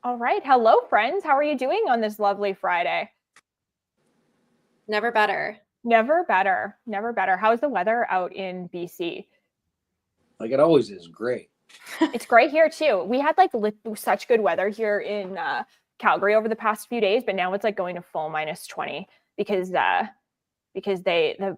All right. Hello, friends. How are you doing on this lovely Friday? Never better. Never better. Never better. How's the weather out in BC? Like it always is. Great. It's great here too. We had like such good weather here in Calgary over the past few days, but now it's like going to full -20 because the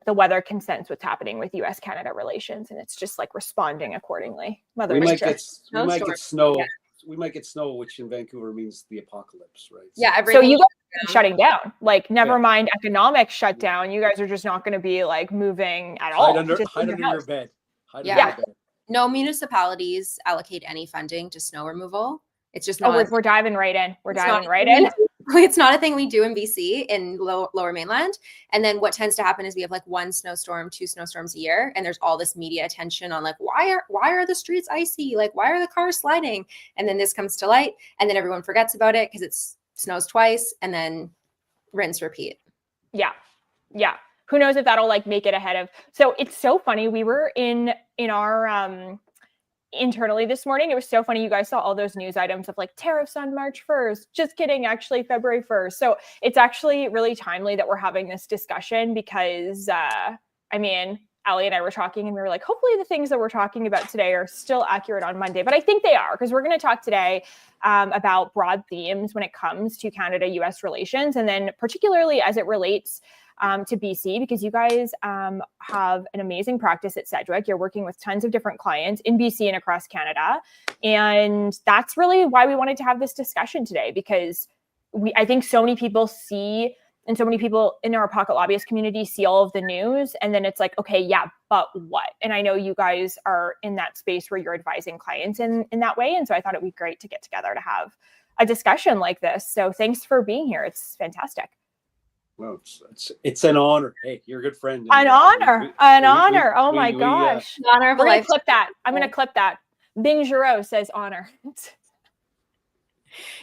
weather can sense what's happening with U.S.-Canada relations, and it's just like responding accordingly. We might get snow. Yeah. We might get snow, which in Vancouver means the apocalypse, right? Yeah, So you guys are down. shutting down. Like, never mind economic shutdown. You guys are just not going to be like moving at all. Hide under your bed. Hide under your bed. No municipalities allocate any funding to snow removal. It's just Oh, not. we're diving right in. We're diving right in. It's not a thing we do in BC in lower mainland. And then what tends to happen is we have like one snowstorm, 2 snowstorms a year, and there's all this media attention on like why are the streets icy? Like why are the cars sliding? And then this comes to light, and then everyone forgets about it because it snows twice, and then rinse repeat. Yeah. Who knows if that'll like make it ahead of. So it's so funny. We were in our internally this morning. It was so funny. You guys saw all those news items of like tariffs on March 1st. Just kidding, actually February 1st. So it's actually really timely that we're having this discussion because Ali and I were talking and we were like, hopefully the things that we're talking about today are still accurate on Monday. But I think they are, because we're going to talk today about broad themes when it comes to Canada-US relations, and then particularly as it relates to BC, because you guys have an amazing practice at Sedgwick. You're working with tons of different clients in BC and across Canada. And that's really why we wanted to have this discussion today, because I think so many people see, and so many people in our pocket lobbyist community see all of the news, and then it's like, okay, yeah, but what? And I know you guys are in that space where you're advising clients in that way. And so I thought it'd be great to get together to have a discussion like this. So thanks for being here. It's fantastic. Well, it's an honor. Hey, you're a good friend. An honor. Oh my gosh. Honor of We're a gonna life. clip that. I'm going to clip that. Bing Giroux says honor.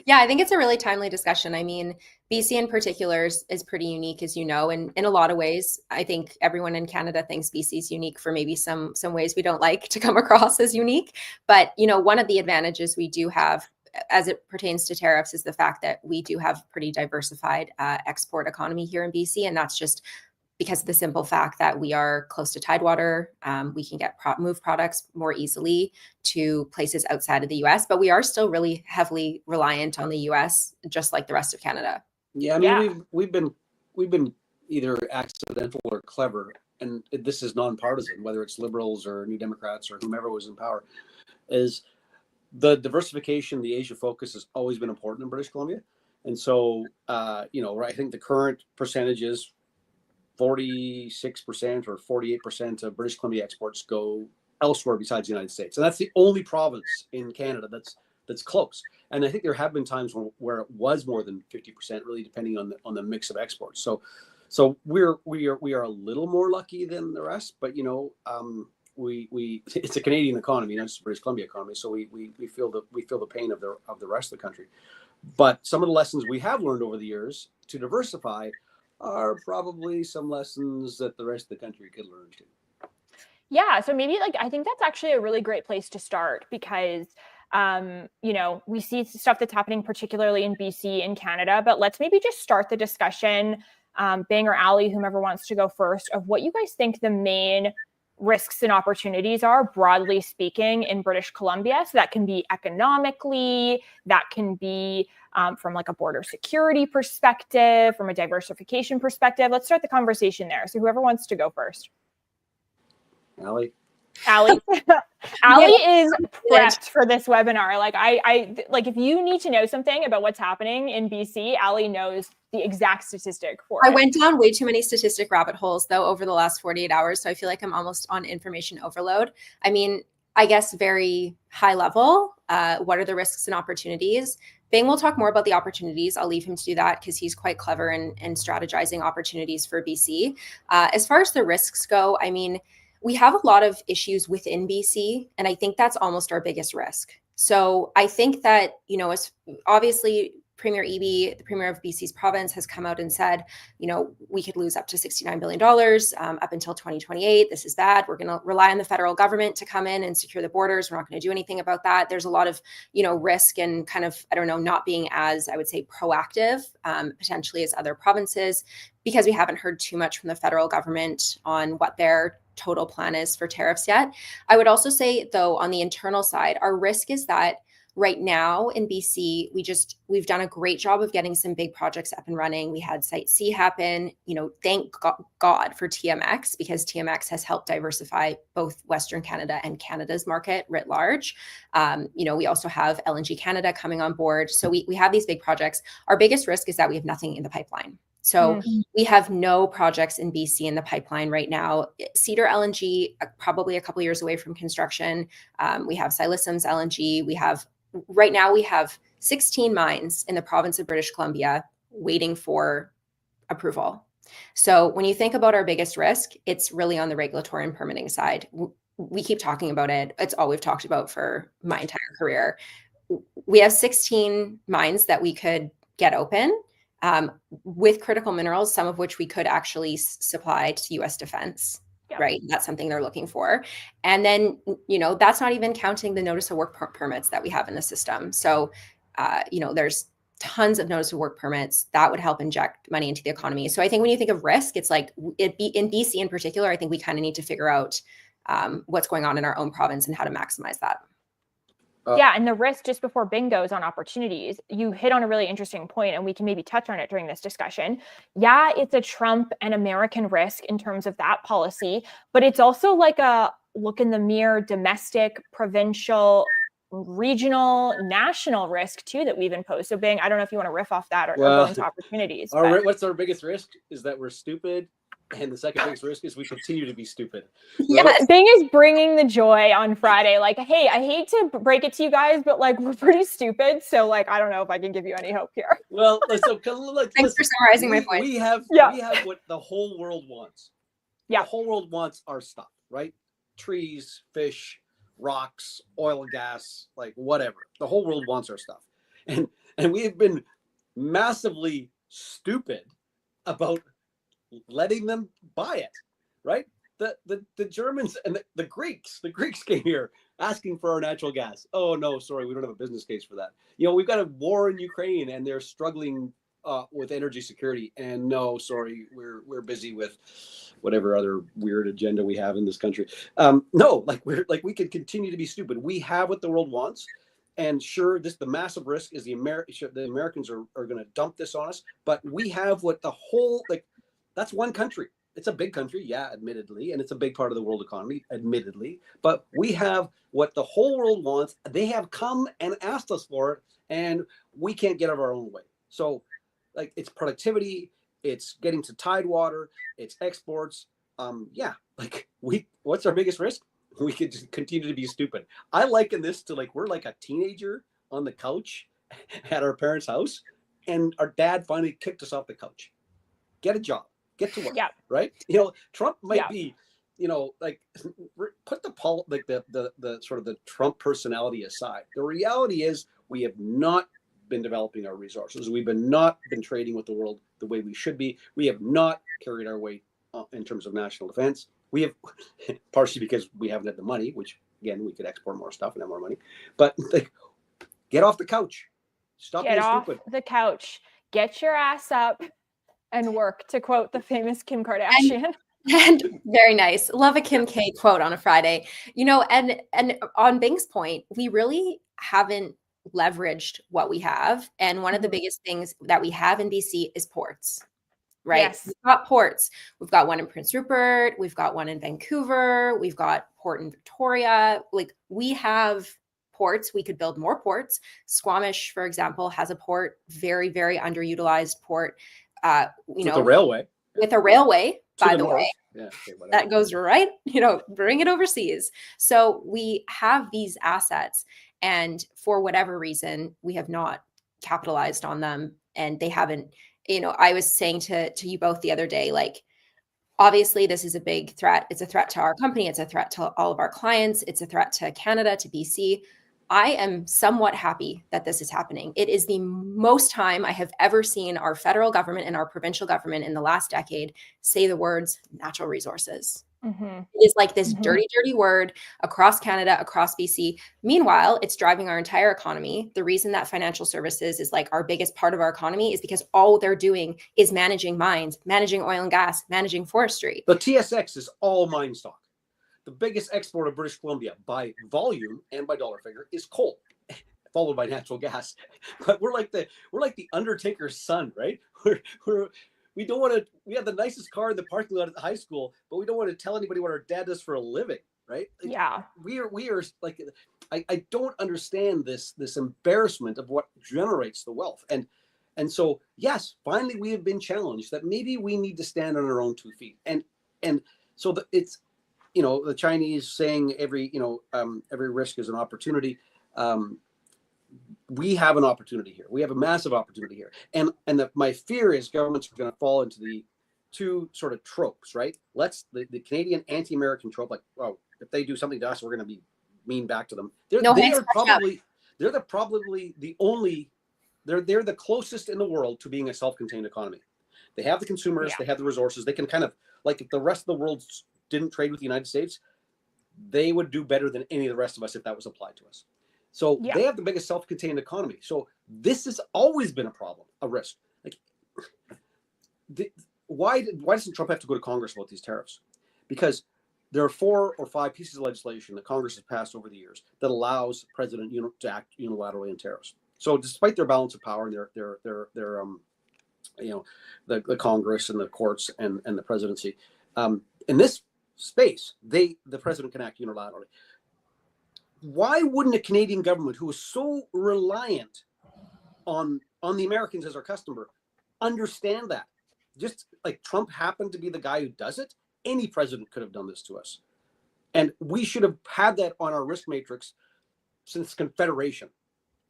Yeah, I think it's a really timely discussion. I mean, BC in particular is pretty unique, as you know, and in a lot of ways, I think everyone in Canada thinks BC is unique for maybe some ways we don't like to come across as unique. But, you know, one of the advantages we do have as it pertains to tariffs is the fact that we do have pretty diversified export economy here in BC. And that's just because of the simple fact that we are close to tidewater. We can move products more easily to places outside of the US, but we are still really heavily reliant on the US, just like the rest of Canada. Yeah, I mean, we've been either accidental or clever, and this is nonpartisan, whether it's Liberals or New Democrats or whomever was in power, is the diversification, the Asia focus has always been important in British Columbia. And so, I think the current percentage is 46% or 48% of British Columbia exports go elsewhere besides the United States. And that's the only province in Canada that's close. And I think there have been times where it was more than 50%, really depending on the mix of exports. So we are a little more lucky than the rest, but it's a Canadian economy, not just a British Columbia economy. So we feel the pain of the rest of the country. But some of the lessons we have learned over the years to diversify are probably some lessons that the rest of the country could learn too. Yeah, so maybe I think that's actually a really great place to start, because we see stuff that's happening particularly in BC and Canada, but let's maybe just start the discussion, Bing or Ali, whomever wants to go first, of what you guys think the main risks and opportunities are, broadly speaking, in British Columbia. So that can be economically, that can be from like a border security perspective, from a diversification perspective. Let's start the conversation there. So whoever wants to go first. Ali is prepped for this webinar. I if you need to know something about what's happening in BC, Ali knows the exact statistic for it. I went down way too many statistic rabbit holes though over the last 48 hours. So I feel like I'm almost on information overload. I mean, I guess very high level, what are the risks and opportunities? Bing will talk more about the opportunities. I'll leave him to do that because he's quite clever in strategizing opportunities for BC. As far as the risks go, I mean, we have a lot of issues within BC, and I think that's almost our biggest risk. So I think that, as obviously Premier Eby, the Premier of BC's province, has come out and said, we could lose up to $69 billion up until 2028. This is bad. We're going to rely on the federal government to come in and secure the borders. We're not going to do anything about that. There's a lot of, risk and kind of, not being as, I would say, proactive potentially as other provinces, because we haven't heard too much from the federal government on what their total plan is for tariffs yet. I would also say, though, on the internal side, our risk is that right now in BC, we've done a great job of getting some big projects up and running. We had Site C happen, thank God for TMX, because TMX has helped diversify both Western Canada and Canada's market writ large. We also have LNG Canada coming on board. So we have these big projects. Our biggest risk is that we have nothing in the pipeline. So we have no projects in BC in the pipeline right now. Cedar LNG, probably a couple of years away from construction. We have Silicim's LNG. Right now we have 16 mines in the province of British Columbia waiting for approval. So when you think about our biggest risk, it's really on the regulatory and permitting side. We keep talking about it. It's all we've talked about for my entire career. We have 16 mines that we could get open with critical minerals, some of which we could actually supply to US defense. Yep. Right. That's something they're looking for. And then, that's not even counting the notice of work permits that we have in the system. So, there's tons of notice of work permits that would help inject money into the economy. So I think when you think of risk, it's like in BC in particular, I think we kind of need to figure out what's going on in our own province and how to maximize that. Yeah, and the risk, just before bingo's on opportunities, you hit on a really interesting point, and we can maybe touch on it during this discussion. Yeah, it's a Trump and American risk in terms of that policy, but it's also like a look in the mirror, domestic, provincial, regional, national risk too that we've imposed. So Bing, I don't know if you want to riff off that or go into opportunities. What's our biggest risk is that we're stupid. And the second biggest risk is we continue to be stupid. Yeah, Bing is bringing the joy on Friday. Like, hey, I hate to break it to you guys, but like we're pretty stupid. So like, I don't know if I can give you any hope here. Well, thanks for summarizing my point. We have what the whole world wants. Yeah, the whole world wants our stuff, right? Trees, fish, rocks, oil and gas, like whatever. The whole world wants our stuff, and we have been massively stupid about letting them buy it, right? The Germans and the Greeks came here asking for our natural gas. Oh no, sorry, we don't have a business case for that. We've got a war in Ukraine and they're struggling with energy security. And no, sorry, we're busy with whatever other weird agenda we have in this country. No, we could continue to be stupid. We have what the world wants. And sure, the massive risk is the Americans are going to dump this on us, but we have what the whole, that's one country. It's a big country, yeah, admittedly, and it's a big part of the world economy, admittedly. But we have what the whole world wants. They have come and asked us for it, and we can't get out of our own way. So, it's productivity, it's getting to tidewater, it's exports. What's our biggest risk? We could just continue to be stupid. I liken this to we're like a teenager on the couch at our parents' house, and our dad finally kicked us off the couch. Get a job. Get to work, right? Trump might be, put the sort of the Trump personality aside. The reality is we have not been developing our resources. We've not been trading with the world the way we should be. We have not carried our weight in terms of national defense. We have, partially because we haven't had the money, which again, we could export more stuff and have more money. But get off the couch. Stop being stupid. Get off the couch. Get your ass up and work, to quote the famous Kim Kardashian. And very nice. Love a Kim K quote on a Friday. And on Bing's point, we really haven't leveraged what we have. And one of the biggest things that we have in BC is ports, right? Yes. We've got ports. We've got one in Prince Rupert. We've got one in Vancouver. We've got port in Victoria. We have ports. We could build more ports. Squamish, for example, has a port, very, very underutilized port. With a railway. With a railway, by the way, that goes right, bring it overseas. So we have these assets, and for whatever reason, we have not capitalized on them, and they haven't. I was saying to you both the other day, obviously this is a big threat. It's a threat to our company. It's a threat to all of our clients. It's a threat to Canada, to BC. I am somewhat happy that this is happening. It is the most time I have ever seen our federal government and our provincial government in the last decade say the words natural resources. Mm-hmm. It is like this Mm-hmm. dirty, dirty word across Canada, across BC. Meanwhile, it's driving our entire economy. The reason that financial services is like our biggest part of our economy is because all they're doing is managing mines, managing oil and gas, managing forestry. The TSX is all mine stock. The biggest export of British Columbia by volume and by dollar figure is coal, followed by natural gas. But we're like the Undertaker's son, right? We don't want to. We have the nicest car in the parking lot at the high school, but we don't want to tell anybody what our dad does for a living, right? Yeah. We are like, I don't understand this embarrassment of what generates the wealth, and so yes, finally we have been challenged that maybe we need to stand on our own 2 feet, and so it's, you know, the Chinese saying every risk is an opportunity. We have an opportunity here. We have a massive opportunity here. And my fear is governments are going to fall into the two sort of tropes, right? The Canadian anti-American trope, like, oh, if they do something to us, we're going to be mean back to them. They're the closest in the world to being a self-contained economy. They have the consumers, they have the resources. They can kind of, like, if the rest of the world didn't trade with the United States, they would do better than any of the rest of us if that was applied to us. So they have the biggest self-contained economy. So this has always been a problem, a risk. Like, why doesn't Trump have to go to Congress about these tariffs? Because there are 4 or 5 pieces of legislation that Congress has passed over the years that allows the president to act unilaterally on tariffs. So despite their balance of power and their the Congress and the courts and the presidency, in this space, the president can act unilaterally. Why wouldn't a Canadian government, who is so reliant on the Americans as our customer, understand that? Just like Trump happened to be the guy who does it, any president could have done this to us. And we should have had that on our risk matrix since Confederation.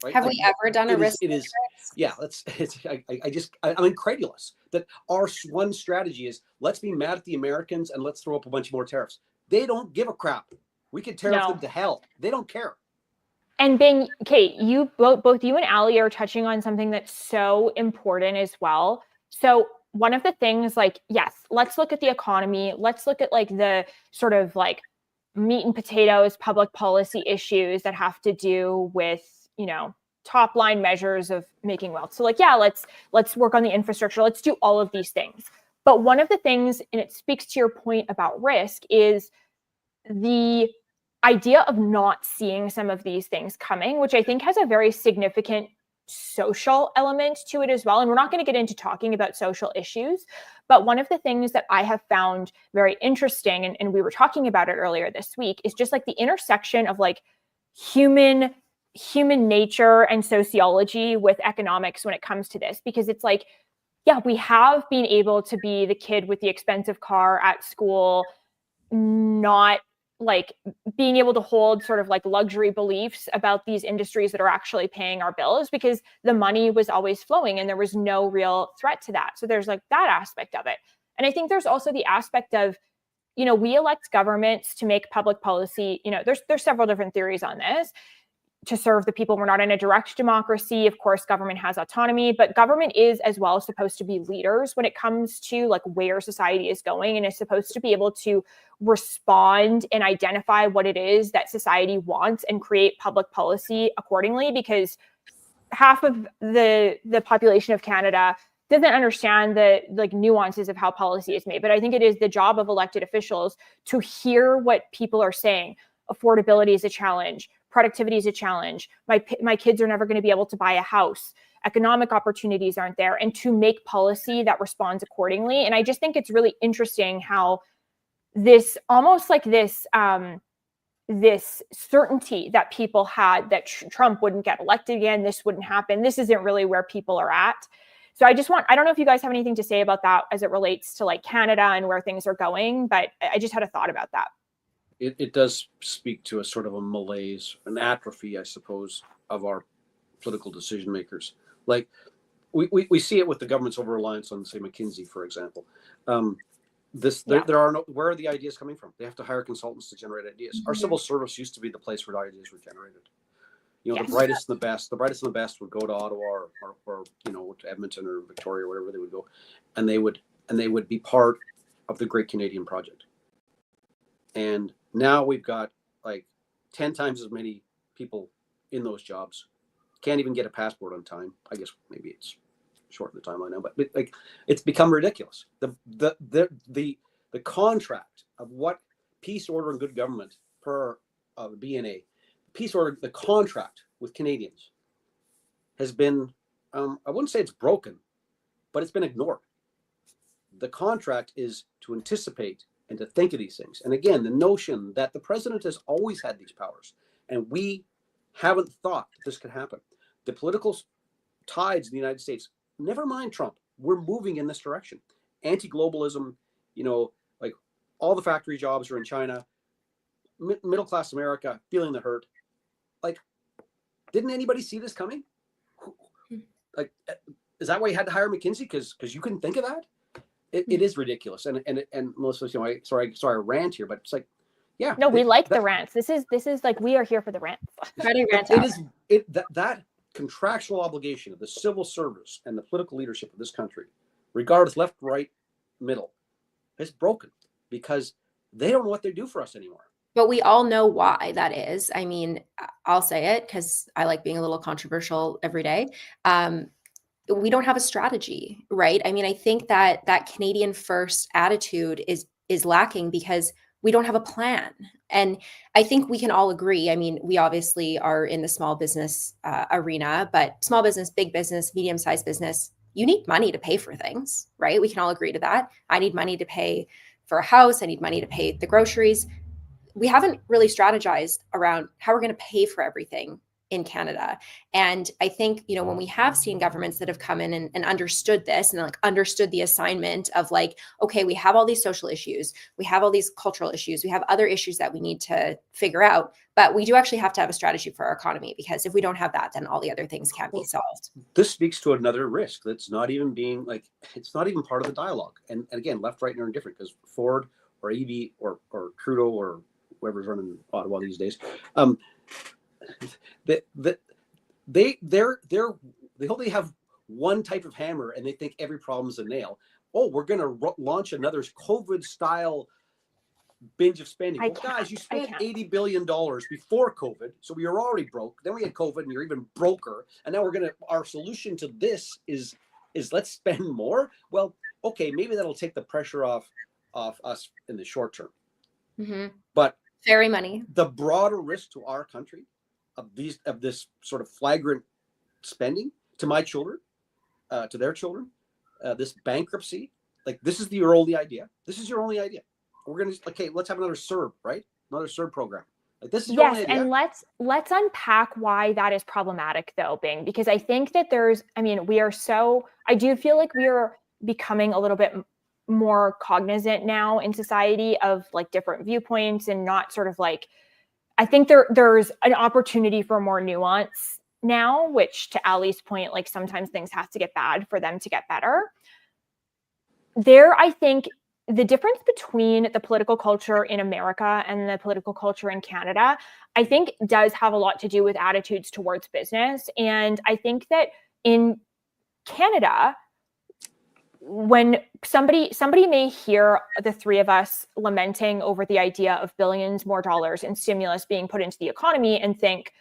Right? Have we ever done a risk matrix? Yeah, I'm incredulous that our one strategy is let's be mad at the Americans and let's throw up a bunch more tariffs. They don't give a crap. We could tariff them to hell. They don't care. And Bing, Kate, you both you and Allie are touching on something that's so important as well. So one of the things, like, yes, let's look at the economy. Let's look at like the sort of like meat and potatoes public policy issues that have to do with, you know, top line measures of making wealth. So like, yeah, let's work on the infrastructure. Let's do all of these things. But one of the things, and it speaks to your point about risk, is the idea of not seeing some of these things coming, which I think has a very significant social element to it as well. And we're not going to get into talking about social issues, but one of the things that I have found very interesting, and we were talking about it earlier this week, is just like the intersection of like human nature and sociology with economics when it comes to this. Because it's like, yeah, we have been able to be the kid with the expensive car at school, not like being able to hold sort of like luxury beliefs about these industries that are actually paying our bills, because the money was always flowing and there was no real threat to that. So there's like that aspect of it. And I think there's also the aspect of, you know, we elect governments to make public policy. You know, there's several different theories on this. To serve the people. We're not in a direct democracy. Of course, government has autonomy, but government is as well supposed to be leaders when it comes to like where society is going, and is supposed to be able to respond and identify what it is that society wants and create public policy accordingly, because half of the population of Canada doesn't understand the like nuances of how policy is made. But I think it is the job of elected officials to hear what people are saying. Affordability is a challenge. Productivity is a challenge. My kids are never going to be able to buy a house. Economic opportunities aren't there, and to make policy that responds accordingly. And I just think it's really interesting how this almost like this certainty that people had that Trump wouldn't get elected again, this wouldn't happen. This isn't really where people are at. So I don't know if you guys have anything to say about that as it relates to like Canada and where things are going, but I just had a thought about that. It does speak to a sort of a malaise, an atrophy, I suppose, of our political decision makers. Like we see it with the government's over-reliance on, say, McKinsey, for example. There are no, where are the ideas coming from? They have to hire consultants to generate ideas. Our civil service used to be the place where ideas were generated. You know, Yes. the brightest and the best would go to Ottawa or you know, to Edmonton or Victoria or wherever they would go, and they would be part of the Great Canadian Project. And now we've got like 10 times as many people in those jobs. Can't even get a passport on time. I guess maybe it's shortened the timeline now, but like it's become ridiculous. The contract of what peace, order, and good government per BNA, peace order, the contract with Canadians has been, I wouldn't say it's broken, but it's been ignored. The contract is to anticipate and to think of these things. And again, the notion that the president has always had these powers and we haven't thought that this could happen. The political tides in the United States, never mind Trump, we're moving in this direction. Anti-globalism, you know, like all the factory jobs are in China, middle-class America feeling the hurt. Like, didn't anybody see this coming? Like, is that why you had to hire McKinsey? Because you couldn't think of that? It is ridiculous. And Melissa, you know, sorry I rant here, but it's like, yeah. No, we like the rants. This is like, we are here for the rants. That contractual obligation of the civil service and the political leadership of this country, regardless left, right, middle, is broken because they don't know what they do for us anymore. But we all know why that is. I mean, I'll say it because I like being a little controversial every day. We don't have a strategy, right? I mean, I think that Canadian first attitude is lacking because we don't have a plan. And I think we can all agree. I mean, we obviously are in the small business arena, but small business, big business, medium-sized business, you need money to pay for things, right? We can all agree to that. I need money to pay for a house. I need money to pay the groceries. We haven't really strategized around how we're going to pay for everything in Canada. And I think, you know, when we have seen governments that have come in and understood this and like understood the assignment of like, okay, we have all these social issues, we have all these cultural issues, we have other issues that we need to figure out, but we do actually have to have a strategy for our economy, because if we don't have that, then all the other things can't be solved. This speaks to another risk that's not even being like, it's not even part of the dialogue. And again, left, right, and indifferent, because Ford or EV or Trudeau or whoever's running Ottawa these days, they only have one type of hammer and they think every problem's a nail. Oh, we're going to launch another COVID style binge of spending. Well, guys, you spent $80 billion before COVID, so we were already broke. Then we had COVID and you're even broker. And now our solution to this is let's spend more. Well, okay, maybe that'll take the pressure off us in the short term. Mm-hmm. But fairy money, the broader risk to our country of this sort of flagrant spending to my children, to their children, this bankruptcy, like this is your only idea. This is your only idea. We're gonna okay, let's have another CERB, right? Another CERB program. Like this is your only idea. And let's unpack why that is problematic though, Bing, because I think that I do feel like we are becoming a little bit more cognizant now in society of like different viewpoints and not sort of like, I think there's an opportunity for more nuance now, which to Ali's point, like sometimes things have to get bad for them to get better. I think the difference between the political culture in America and the political culture in Canada, I think does have a lot to do with attitudes towards business. And I think that in Canada, when somebody may hear the three of us lamenting over the idea of billions more dollars in stimulus being put into the economy and think,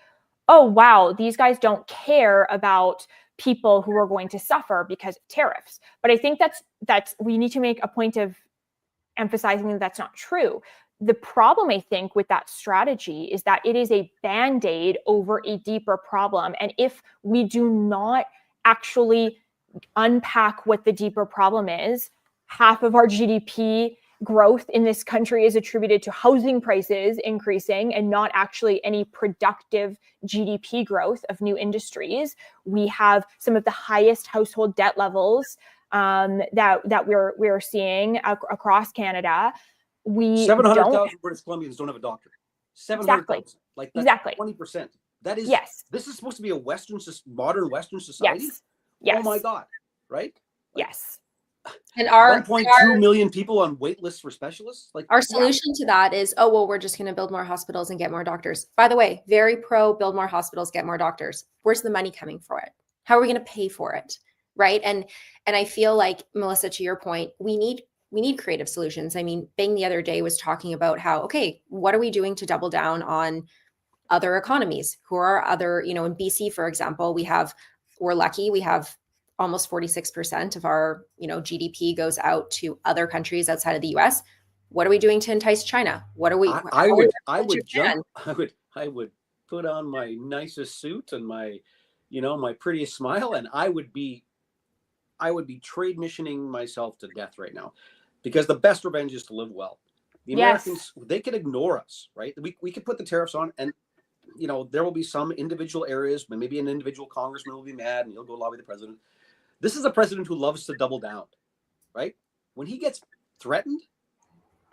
oh, wow, these guys don't care about people who are going to suffer because of tariffs. But I think that's we need to make a point of emphasizing that that's not true. The problem, I think, with that strategy is that it is a Band-Aid over a deeper problem. And if we do not actually unpack what the deeper problem is, half of our GDP growth in this country is attributed to housing prices increasing and not actually any productive GDP growth of new industries. We have some of the highest household debt levels that we're seeing across Canada. 700,000 British Columbians don't have a doctor. 700,000. Exactly. Like that's exactly 20%. That is, yes. This is supposed to be a modern Western society. Yes. Oh my God. Right? Like, yes. And our 1.2 million people on wait lists for specialists. Like, our solution to that is, oh, well, we're just going to build more hospitals and get more doctors. By the way, very pro build more hospitals, get more doctors. Where's the money coming for it? How are we going to pay for it? Right. And I feel like, Melissa, to your point, we need creative solutions. I mean, Bing the other day was talking about how, okay, what are we doing to double down on other economies? Who are other, in BC, for example, we're lucky. We have almost 46% of our, GDP goes out to other countries outside of the US. What are we doing to entice China? What are we? I would put on my nicest suit and my, my prettiest smile, and I would be trade missioning myself to death right now, because the best revenge is to live well. The Americans, they could ignore us, right? We could put the tariffs on, and there will be some individual areas, maybe an individual congressman will be mad and he'll go lobby the president. This is a president who loves to double down, right? When he gets threatened,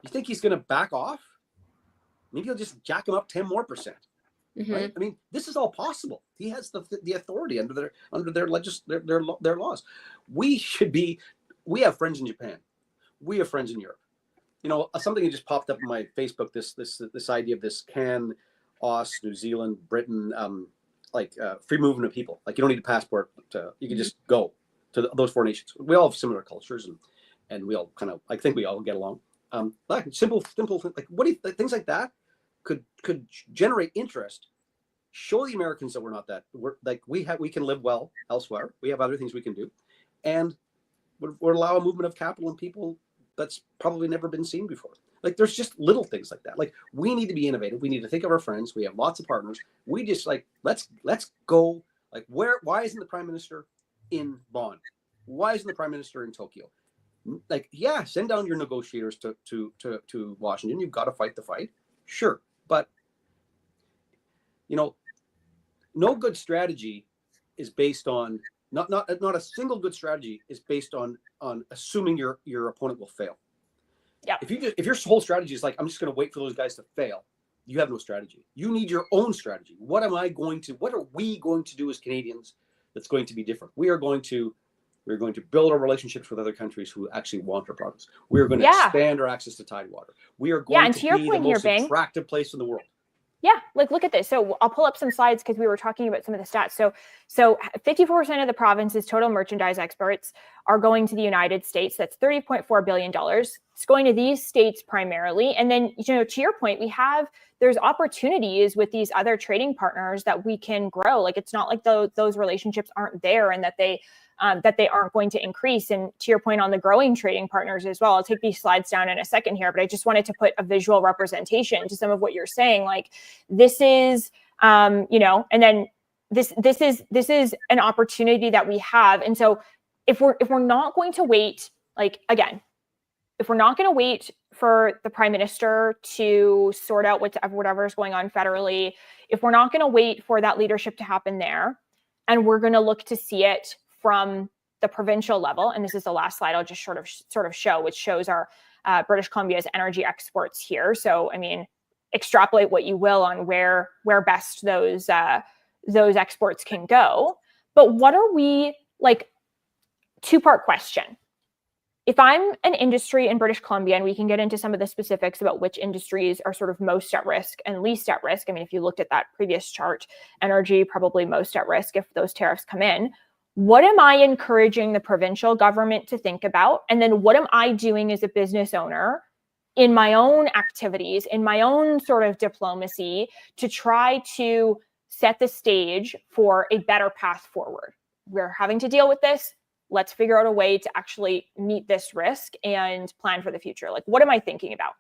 you think he's going to back off? Maybe he'll just jack him up 10 more %. Mm-hmm. Right? I mean, this is all possible. He has the authority under their laws. We have friends in Japan. We have friends in Europe. Something that just popped up on my Facebook, this idea of this New Zealand, Britain, free movement of people. Like, you don't need a passport, you can just go to those 4 nations. We all have similar cultures, and we all kind of, I think we all get along. Like simple, like, what do you think? Things like that could generate interest. Show the Americans that we're not that. We can live well elsewhere. We have other things we can do, and we'll allow a movement of capital and people that's probably never been seen before. Like, there's just little things like that. Like, we need to be innovative. We need to think of our friends. We have lots of partners. We just let's go. Like, why isn't the Prime Minister in Bonn? Why isn't the Prime Minister in Tokyo? Like, yeah, send down your negotiators to Washington. You've got to fight the fight. Sure. But, no good strategy is based on, not a single good strategy is based on assuming your opponent will fail. Yeah. If your whole strategy is like, I'm just going to wait for those guys to fail, you have no strategy. You need your own strategy. What are we going to do as Canadians that's going to be different? We're going to build our relationships with other countries who actually want our products. We're going to expand our access to Tidewater. We are going to be the most attractive place in the world. Yeah, like, look at this. So I'll pull up some slides because we were talking about some of the stats. So 54% of the province's total merchandise exports are going to the United States. That's $30.4 billion. It's going to these states primarily. And then, to your point, there's opportunities with these other trading partners that we can grow. Like, it's not like those relationships aren't there and that they aren't going to increase. And to your point on the growing trading partners as well, I'll take these slides down in a second here, but I just wanted to put a visual representation to some of what you're saying. Like, this is, and then this is an opportunity that we have. And so if we're not going to wait, if we're not going to wait for the Prime Minister to sort out whatever is going on federally, if we're not going to wait for that leadership to happen there, and we're going to look to see it from the provincial level, and this is the last slide I'll just sort of show, which shows our British Columbia's energy exports here. So, I mean, extrapolate what you will on where best those exports can go. But what are we, like, two-part question. If I'm an industry in British Columbia, and we can get into some of the specifics about which industries are sort of most at risk and least at risk. I mean, if you looked at that previous chart, energy probably most at risk if those tariffs come in. What am I encouraging the provincial government to think about? And then what am I doing as a business owner in my own activities, in my own sort of diplomacy, to try to set the stage for a better path forward? We're having to deal with this. Let's figure out a way to actually meet this risk and plan for the future. Like, what am I thinking about?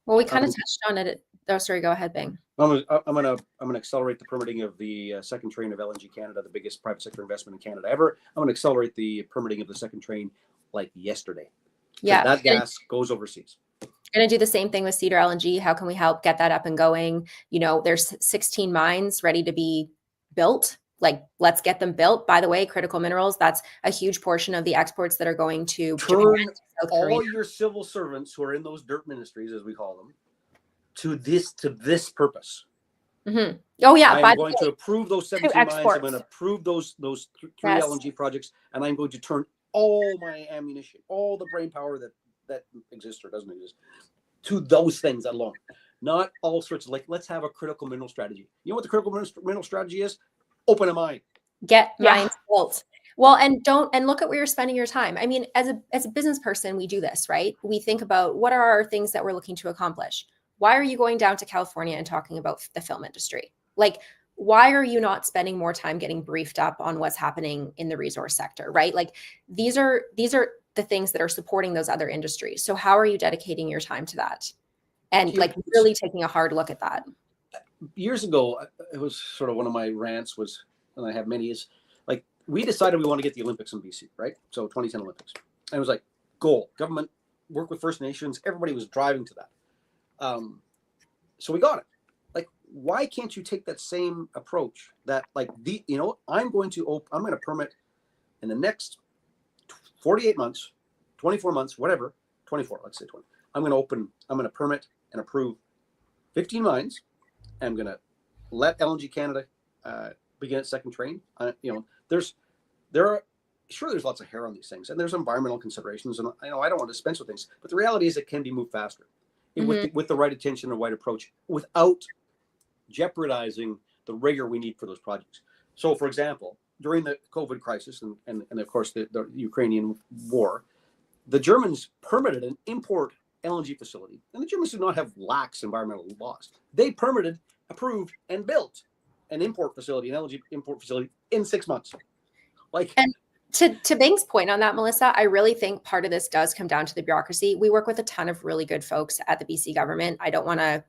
Well, we kind of touched on it. Oh, sorry, go ahead, Bing. I'm gonna accelerate the permitting of the second train of LNG Canada, the biggest private sector investment in Canada ever. I'm gonna accelerate the permitting of the second train like yesterday. Yeah, that gas goes overseas. Going to do the same thing with Cedar LNG. How can we help get that up and going? There's 16 mines ready to be built. Like, let's get them built. By the way, critical minerals, that's a huge portion of the exports that are going to Turn all your civil servants who are in those dirt ministries, as we call them, to this purpose. Mm-hmm. Oh yeah, I'm going to approve those 17 mines. I'm going to approve those 3 LNG projects, and I'm going to turn all my ammunition, all the brain power that exists or doesn't exist to those things alone. Not all sorts of let's have a critical mineral strategy. You know what the critical mineral strategy is? Open a mine. Get mines built. Well, and look at where you're spending your time. I mean, as a business person, we do this, right? We think about what are our things that we're looking to accomplish. Why are you going down to California and talking about the film industry? Like, why are you not spending more time getting briefed up on what's happening in the resource sector, right? Like, these are the things that are supporting those other industries. So how are you dedicating your time to that? And like really taking a hard look at that. Years ago, it was sort of one of my rants was, and I have many, is like, we decided we want to get the Olympics in BC, right? So 2010 Olympics. And it was like, goal, government, work with First Nations. Everybody was driving to that. So we got it. Like, why can't you take that same approach that like I'm going to permit in the next 48 months, 24 months, whatever, 24, let's say 20. I'm going to permit and approve 15 mines. I'm going to let LNG Canada begin its second train. There's lots of hair on these things, and there's environmental considerations, and I don't want to dispense with things, but the reality is it can be moved faster with the right attention and right approach without jeopardizing the rigor we need for those projects. So, for example, during the COVID crisis and of course the Ukrainian war, the Germans permitted an import LNG facility, and the Germans do not have lax environmental laws. They permitted, approved, and built an import facility, an LNG import facility, in 6 months. And to Bing's point on that, Melissa, I really think part of this does come down to the bureaucracy. We work with a ton of really good folks at the BC government. I don't want to,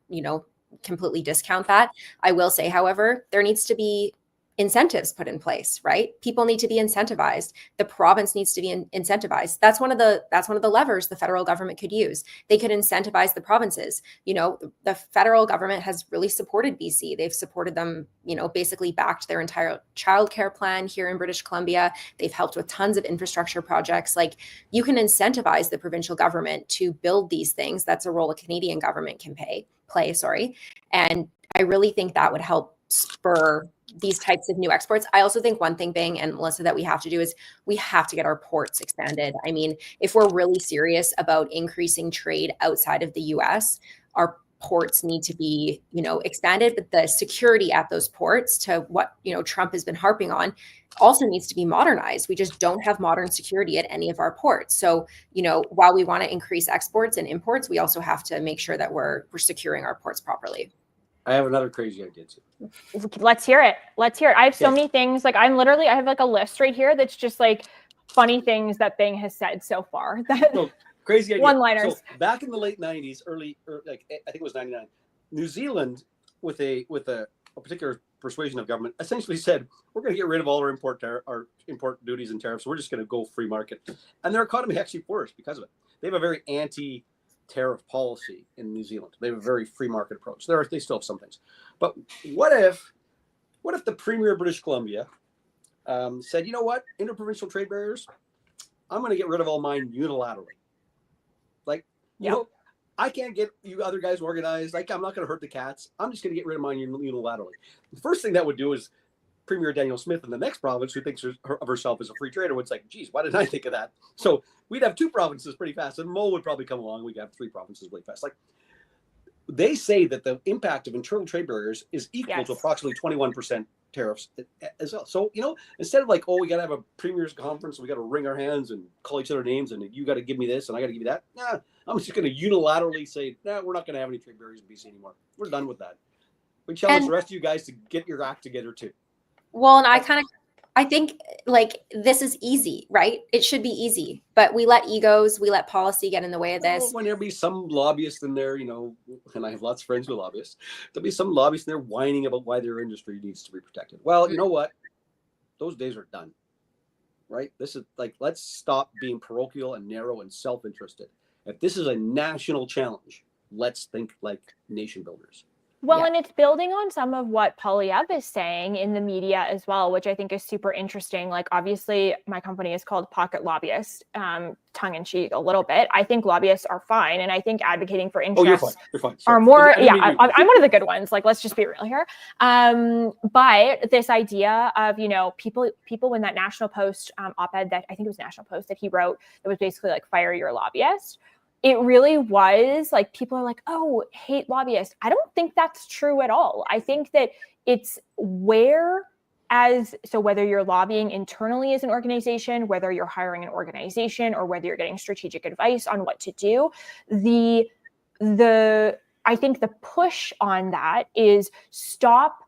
completely discount that. I will say, however, there needs to be incentives put in place, right? People need to be incentivized. The province needs to be incentivized. That's one of the levers the federal government could use. They could incentivize the provinces. The federal government has really supported BC. They've supported them, basically backed their entire childcare plan here in British Columbia. They've helped with tons of infrastructure projects. Like, you can incentivize the provincial government to build these things. That's a role a Canadian government can play. And I really think that would help spur these types of new exports. I also think one thing, Bing and Melissa, that we have to do is we have to get our ports expanded. I mean, if we're really serious about increasing trade outside of the US, our ports need to be, expanded, but the security at those ports, to what, Trump has been harping on, also needs to be modernized. We just don't have modern security at any of our ports. So, while we want to increase exports and imports, we also have to make sure that we're securing our ports properly. I have another crazy idea too. Let's hear it. I have so many things. Like, I have like a list right here that's just like funny things that Bing has said so far. Crazy idea. One-liners. So back in the late 90s, I think it was 99, New Zealand, with a particular persuasion of government, essentially said, we're going to get rid of all our import duties and tariffs. We're just going to go free market. And their economy actually flourished because of it. They have a very anti-tariff policy in New Zealand. They have a very free market approach. They still have some things. But what if the Premier of British Columbia said, you know what, interprovincial trade barriers, I'm going to get rid of all mine unilaterally. I can't get you other guys organized. Like, I'm not going to hurt the cats. I'm just going to get rid of mine unilaterally. The first thing that would do is Premier Danielle Smith in the next province, who thinks of herself as a free trader, would say, geez, why didn't I think of that? So we'd have 2 provinces pretty fast, and Mo would probably come along. We'd have 3 provinces really fast. Like, they say that the impact of internal trade barriers is equal to approximately 21% tariffs as well. So, instead of like, we got to have a premier's conference, we got to wring our hands and call each other names, and you got to give me this and I got to give you that. Nah, I'm just going to unilaterally say, we're not going to have any trade barriers in BC anymore. We're done with that. We challenge the rest of you guys to get your act together too. Well, and I think like this is easy, right? It should be easy, but we let egos, we let policy get in the way of this. When there'll be some lobbyist in there, and I have lots of friends who are lobbyists, there'll be some lobbyist in there whining about why their industry needs to be protected. Well, you know what? Those days are done, right? This is like, let's stop being parochial and narrow and self-interested. If this is a national challenge, let's think like nation builders. Well, Yeah. and it's building on some of what Polyev is saying in the media as well, which I think is super interesting. Like, obviously, my company is called Pocket Lobbyist, tongue in cheek a little bit. I think lobbyists are fine, and I think advocating for Oh, you're fine. interests You're fine. are Sorry. more. I didn't Yeah, mean to- I'm one of the good ones. Like, let's just be real here. But this idea of, you know, people when that National Post op-ed that I think it was National Post that he wrote, that was basically like, fire your lobbyist. It really was like, people are like, oh, hate lobbyists. I don't think that's true at all. I think that it's so whether you're lobbying internally as an organization, whether you're hiring an organization, or whether you're getting strategic advice on what to do, I think the push on that is stop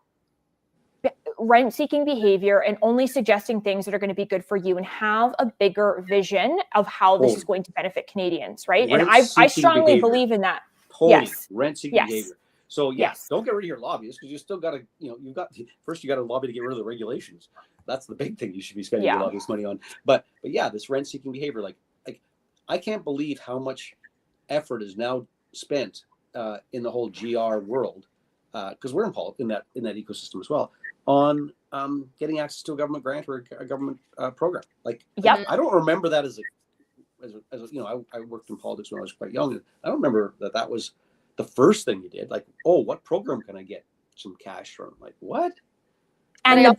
rent-seeking behavior and only suggesting things that are going to be good for you, and have a bigger vision of how this is going to benefit Canadians, right? And I strongly believe in that. Totally. Yes. Rent-seeking Yes. behavior. So Yes. don't get rid of your lobbyists, because you still got to, you got to lobby to get rid of the regulations. That's the big thing you should be spending your lobbyist money on. But yeah, this rent-seeking behavior, like I can't believe how much effort is now spent in the whole GR world, because we're involved in that ecosystem as well, on getting access to a government grant or a government program. Like, I don't remember that as I worked in politics when I was quite young, and I don't remember that was the first thing you did. Like, oh, what program can I get some cash from? Like, what? And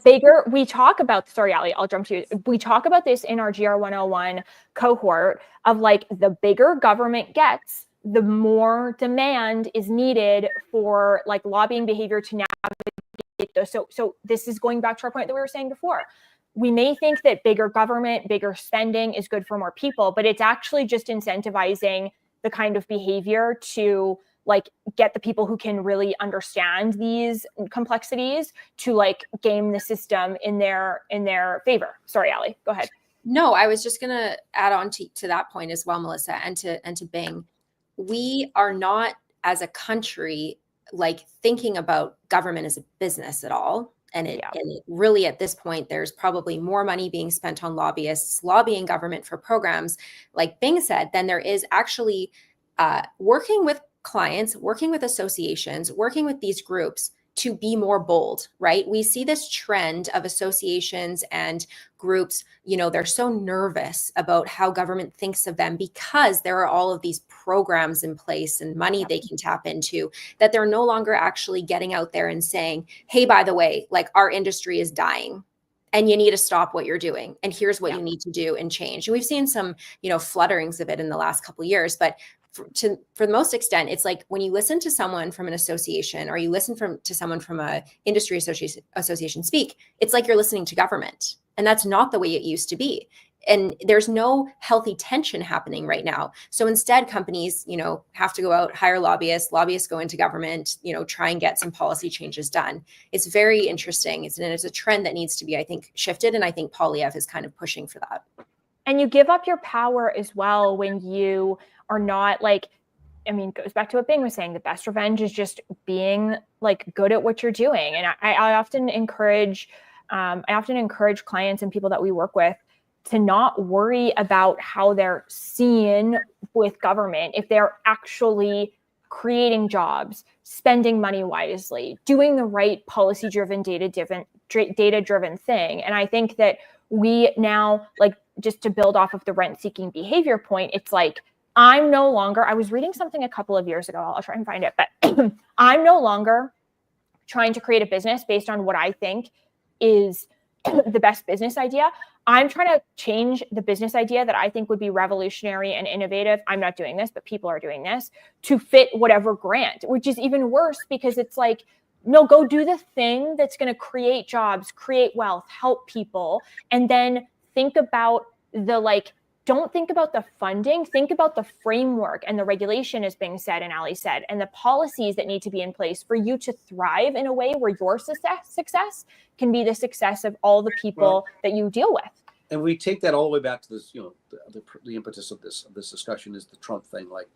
we talk about, sorry, Ali, I'll jump to you. We talk about this in our GR 101 cohort of, like, the bigger government gets, the more demand is needed for, like, lobbying behavior to navigate those. So this is going back to our point that we were saying before. We may think that bigger government, bigger spending is good for more people, but it's actually just incentivizing the kind of behavior to, like, get the people who can really understand these complexities to, like, game the system in their favor. Sorry, Ali, go ahead. No, I was just gonna add on to that point as well, Melissa, and to Bing. We are not, as a country, like, thinking about government as a business at all. And it really, at this point, there's probably more money being spent on lobbyists lobbying government for programs, like Bing said, than there is actually working with clients, working with associations, working with these groups to be more bold, right? We see this trend of associations and groups, they're so nervous about how government thinks of them because there are all of these programs in place and money they can tap into, that they're no longer actually getting out there and saying, hey, by the way, like, our industry is dying and you need to stop what you're doing. And here's what you need to do and change. And we've seen some, flutterings of it in the last couple of years, but for the most extent, it's like, when you listen to someone from an association, or you listen to someone from a industry association speak, it's like you're listening to government. And that's not the way it used to be. And there's no healthy tension happening right now. So instead, companies, have to go out, hire lobbyists go into government, try and get some policy changes done. It's very interesting. It's a trend that needs to be, I think, shifted. And I think Polyev is kind of pushing for that. And you give up your power as well when you are not, like, it goes back to what Bing was saying. The best revenge is just being, like, good at what you're doing. And I often encourage clients and people that we work with to not worry about how they're seen with government if they're actually creating jobs, spending money wisely, doing the right policy-driven, data-driven thing. And I think that we now, like, just to build off of the rent-seeking behavior point, it's like, I was reading something a couple of years ago, I'll try and find it, but I'm no longer trying to create a business based on what I think is the best business idea. I'm trying to change the business idea that I think would be revolutionary and innovative. I'm not doing this, but people are doing this to fit whatever grant, which is even worse, because it's like, no, go do the thing that's going to create jobs, create wealth, help people, and then think about don't think about the funding, think about the framework and the regulation, as being said and Ali said, and the policies that need to be in place for you to thrive in a way where your success can be the success of all the people that you deal with. And we take that all the way back to this, the impetus of this discussion is the Trump thing. Like,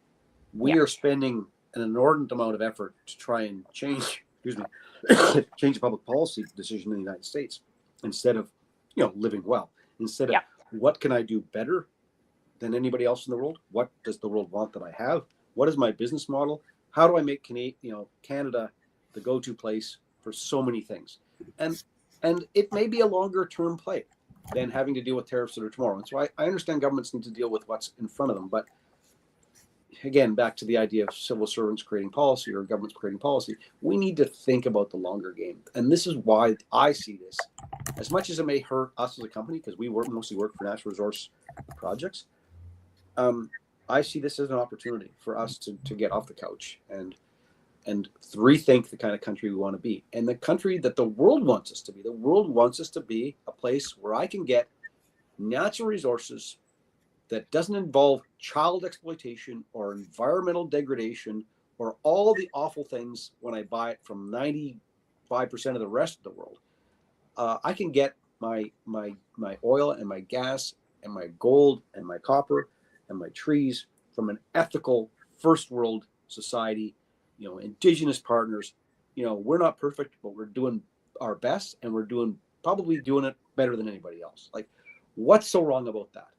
we are spending an inordinate amount of effort to try and change a public policy decision in the United States, instead of, living well. Instead of what can I do better than anybody else in the world? What does the world want that I have? What is my business model? How do I make Canada the go-to place for so many things. And it may be a longer term play than having to deal with tariffs that are tomorrow. And so I understand governments need to deal with what's in front of them. But again, back to the idea of civil servants creating policy or governments creating policy, we need to think about the longer game. And this is why I see this, as much as it may hurt us as a company, because we mostly work for natural resource projects. I see this as an opportunity for us to get off the couch and rethink the kind of country we want to be, and the country that the world wants us to be. The world wants us to be a place where I can get natural resources that doesn't involve child exploitation or environmental degradation or all the awful things when I buy it from 95% of the rest of the world. I can get my oil and my gas and my gold and my copper and my trees from an ethical first world society, indigenous partners. We're not perfect, but we're doing our best, and we're probably doing it better than anybody else. Like, what's so wrong about that?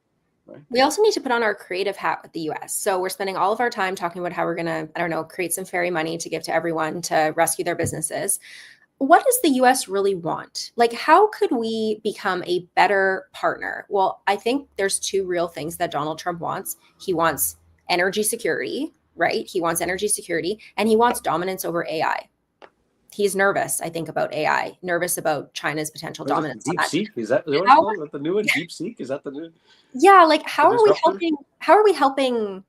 Right? We also need to put on our creative hat with the US. So we're spending all of our time talking about how we're going to, create some fairy money to give to everyone to rescue their businesses. What does the US really want? Like, how could we become a better partner? Well, I think there's two real things that Donald Trump wants. He wants energy security, right? He wants energy security, and he wants dominance over AI. He's nervous, I think, about AI, nervous about China's potential dominance. DeepSeek? Is that the new one? DeepSeek? Is that the new? Yeah, like how are we helping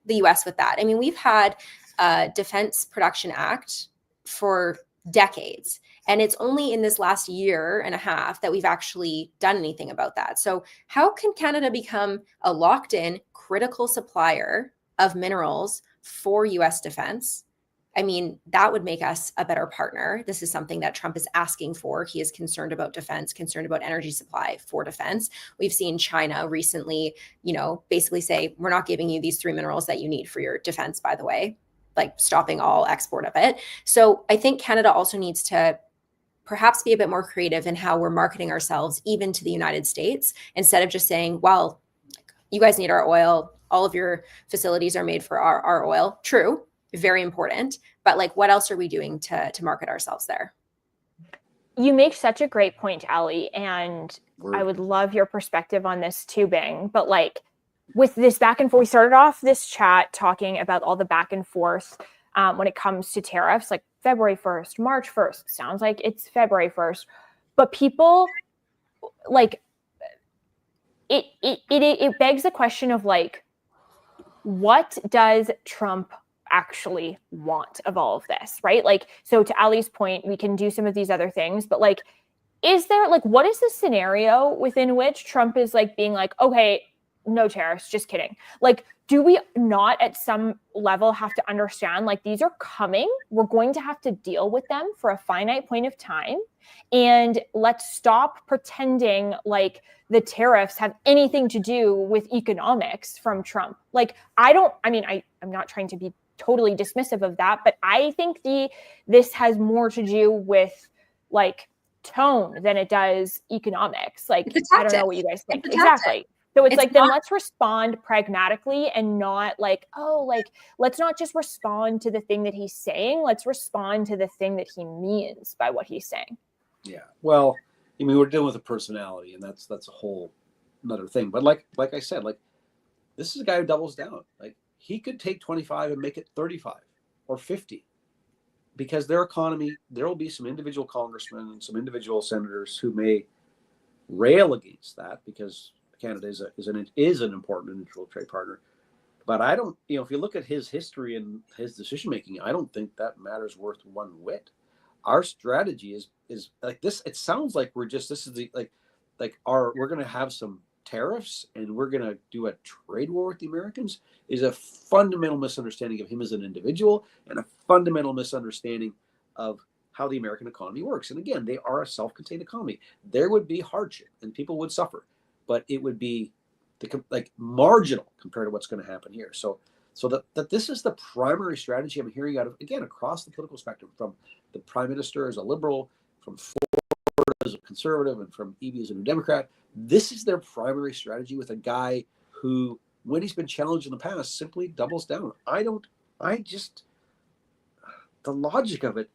the US with that? I mean, we've had a Defense Production Act for decades, and it's only in this last year and a half that we've actually done anything about that. So how can Canada become a locked-in critical supplier of minerals for US defense? I mean, that would make us a better partner. This is something that Trump is asking for. He is concerned about defense, concerned about energy supply for defense. We've seen China recently, basically say, we're not giving you these 3 minerals that you need for your defense, by the way, like stopping all export of it. So I think Canada also needs to perhaps be a bit more creative in how we're marketing ourselves, even to the United States, instead of just saying, well, you guys need our oil. All of your facilities are made for our oil. True. Very important. But like, what else are we doing to market ourselves there? You make such a great point, Ali, and I would love your perspective on this too, Bing. But like, with this back and forth, we started off this chat talking about all the back and forth when it comes to tariffs, like February 1st, March 1st. Sounds like it's February 1st. But people, like, it begs the question of like, what does Trump actually want of all of this, right? Like, so to Ali's point, we can do some of these other things, but like, is there like, what is the scenario within which Trump is like being like, okay, no tariffs, just kidding. Like, do we not at some level have to understand like these are coming, we're going to have to deal with them for a finite point of time, and let's stop pretending like the tariffs have anything to do with economics from Trump. Like, I'm not trying to be totally dismissive of that, but I think this has more to do with like tone than it does economics. Like, I don't know what you guys think. Exactly. So it's like, then let's respond pragmatically and not like, oh, like, let's not just respond to the thing that he's saying. Let's respond to the thing that he means by what he's saying. Yeah. Well, I mean, we're dealing with a personality, and that's a whole another thing. But like I said, like, this is a guy who doubles down. Like, he could take 25 and make it 35 or 50, because their economy, there will be some individual congressmen and some individual senators who may rail against that because Canada is an important neutral trade partner. But I don't, if you look at his history and his decision making, I don't think that matters worth one whit. Our strategy is like this. It sounds like we're going to have some tariffs and we're going to do a trade war with the Americans, is a fundamental misunderstanding of him as an individual and a fundamental misunderstanding of how the American economy works. And again, they are a self-contained economy. There would be hardship and people would suffer, but it would be marginal compared to what's going to happen here. So that this is the primary strategy I'm hearing out of, again, across the political spectrum, from the Prime Minister as a liberal, from Ford as a conservative, and from Eby as a New Democrat. This is their primary strategy with a guy who, when he's been challenged in the past, simply doubles down. The logic of it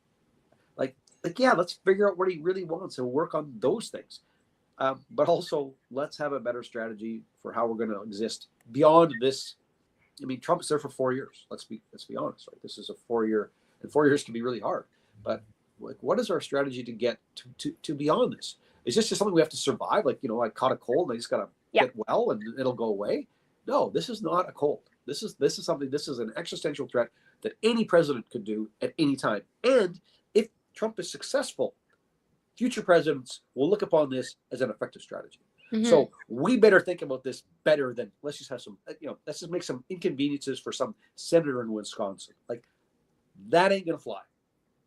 like, yeah, let's figure out what he really wants and work on those things. But also, let's have a better strategy for how we're going to exist beyond this. I mean, Trump's there for 4 years. Let's be honest, right? This is a 4 year, and 4 years can be really hard. But like, what is our strategy to get to beyond this? Is this just something we have to survive? Like, I caught a cold and I just got to get well and it'll go away. No, this is not a cold. This is something. This is an existential threat that any president could do at any time. And if Trump is successful, future presidents will look upon this as an effective strategy. Mm-hmm. So we better think about this better than let's just have some, let's just make some inconveniences for some senator in Wisconsin. Like, that ain't gonna fly.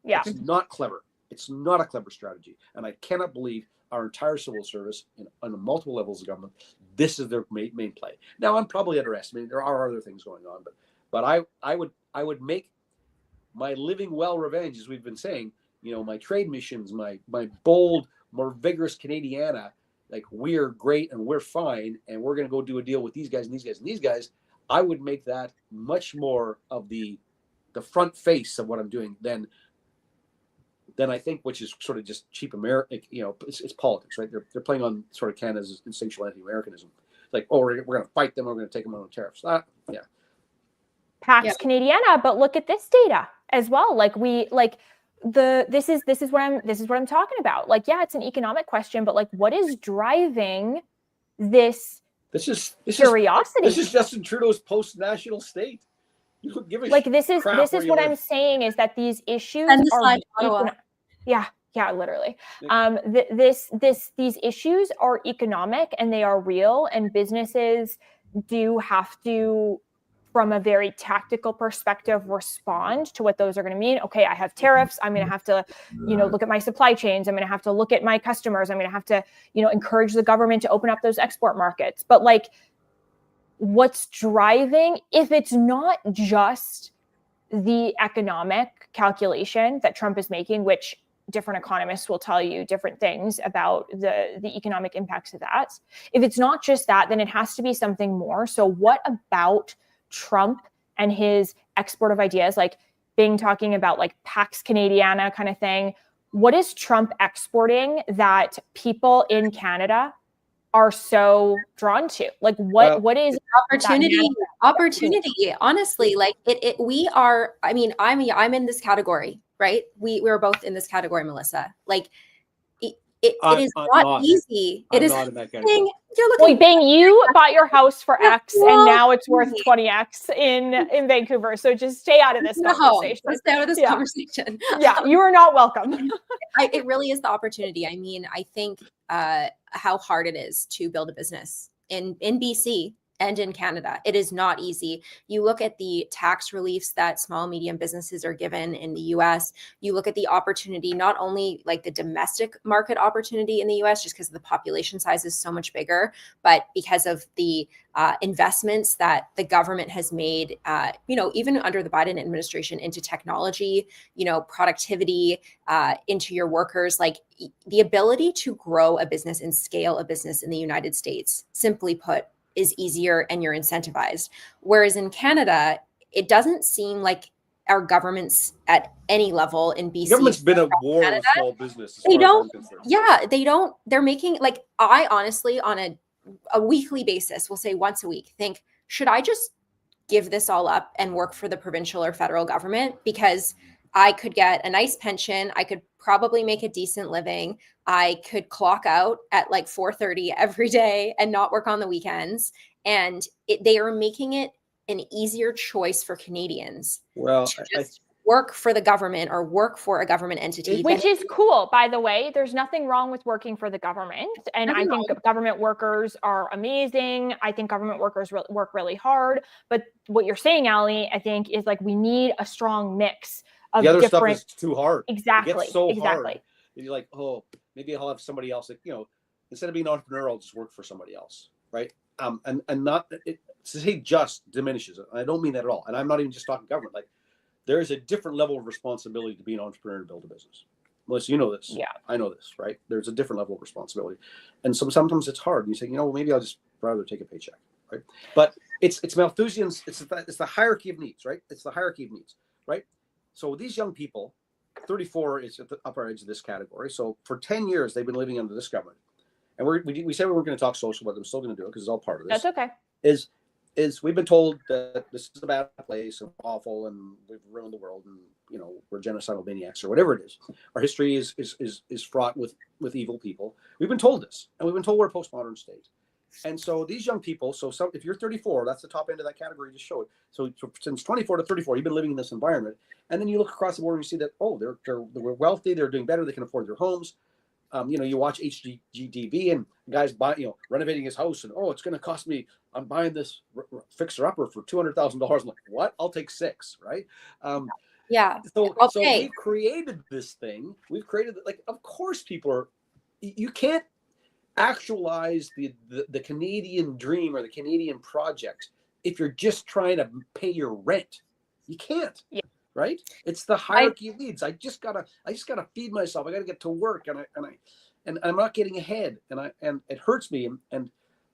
Yeah, it's not clever. It's not a clever strategy. And I cannot believe our entire civil service on multiple levels of government, this is their main play. Now, I'm probably underestimating. There are other things going on, but I would make my living well revenge, as we've been saying, my trade missions, my bold, more vigorous Canadiana, like, we're great and we're fine and we're going to go do a deal with these guys and these guys and these guys. I would make that much more of the front face of what I'm doing than I think, which is sort of just cheap American, it's politics, right? They're playing on sort of Canada's instinctual anti-Americanism. It's like, oh, we're going to fight them. We're going to take them on the tariffs. Pax Canadiana, but look at this data as well. This is what I'm talking about. Like, yeah, it's an economic question, but like, what is driving this curiosity? This is Justin Trudeau's post-national state. You could give a this is what I'm saying, is that these issues are literally. These issues are economic and they are real, and businesses do have to, from a very tactical perspective, respond to what those are going to mean. Okay, I have tariffs. I'm going to have to, look at my supply chains. I'm going to have to look at my customers. I'm going to have to, encourage the government to open up those export markets. But like, what's driving, if it's not just the economic calculation that Trump is making, which different economists will tell you different things about the economic impacts of that. If it's not just that, then it has to be something more. So what about Trump and his export of ideas, like Bing talking about like Pax Canadiana kind of thing? What is Trump exporting that people in Canada are so drawn to? Like, what is opportunity? Honestly, like we are, I mean, I'm in this category, right? We're both in this category, Melissa. Like, it is not easy. It is not thing. Wait, Bing, you bought your house for X and now it's worth 20X in Vancouver. So just stay out of this conversation. Stay out of this conversation. Yeah, you are not welcome. It really is the opportunity. I mean, I think how hard it is to build a business in BC and in Canada. It is not easy. You look at the tax reliefs that small, medium businesses are given in the US. You look at the opportunity, not only like the domestic market opportunity in the US, just because the population size is so much bigger, but because of the investments that the government has made, even under the Biden administration, into technology, productivity, into your workers, like the ability to grow a business and scale a business in the United States, simply put, is easier and you're incentivized. Whereas in Canada, it doesn't seem like our governments at any level in BC. Government's been at war with small business. They're making, like, I honestly, on a weekly basis, will say once a week, think, should I just give this all up and work for the provincial or federal government? Because I could get a nice pension. I could probably make a decent living. I could clock out at like 4:30 every day and not work on the weekends. And they are making it an easier choice for Canadians to just work for the government or work for a government entity. Which is cool, by the way. There's nothing wrong with working for the government. And I think government workers are amazing. I think government workers work really hard. But what you're saying, Ali, I think is like, we need a strong mix of the other different stuff is too hard. Exactly. It gets so hard. And you're like, oh, maybe I'll have somebody else. Like, instead of being an entrepreneur, I'll just work for somebody else, right? And not to say just diminishes it. I don't mean that at all. And I'm not even just talking government. Like, there is a different level of responsibility to be an entrepreneur and build a business. Melissa, you know this. Yeah, I know this, right? There's a different level of responsibility, and sometimes it's hard. And you say, maybe I'll just rather take a paycheck, right? But it's Malthusian's. It's the hierarchy of needs, right? It's the hierarchy of needs, right? So these young people 34 is at the upper edge of this category. So for 10 years, they've been living under this government. And we said we weren't going to talk social, but I'm still going to do it because it's all part of this. That's okay. Is we've been told that this is a bad place and awful and we've ruined the world and, you know, we're genocidal maniacs or whatever it is. Our history is fraught with evil people. We've been told this, and we've been told we're a postmodern state. And so these young people, if you're 34, that's the top end of that category you just showed. So since 24 to 34, you've been living in this environment. And then you look across the board and you see that, oh, they're wealthy, they're doing better, they can afford their homes. You know, you watch HGTV and guys renovating his house and, oh, it's going to cost me, I'm buying this fixer-upper for $200,000. I'm like, what? I'll take 6, right? Yeah. So we've created this thing. We've created, like, of course people you can't actualize the Canadian dream or the Canadian project if you're just trying to pay your rent. You can't. Yeah. Right? It's the hierarchy of needs. I just gotta feed myself. I gotta get to work, and I'm not getting ahead, and it hurts me, and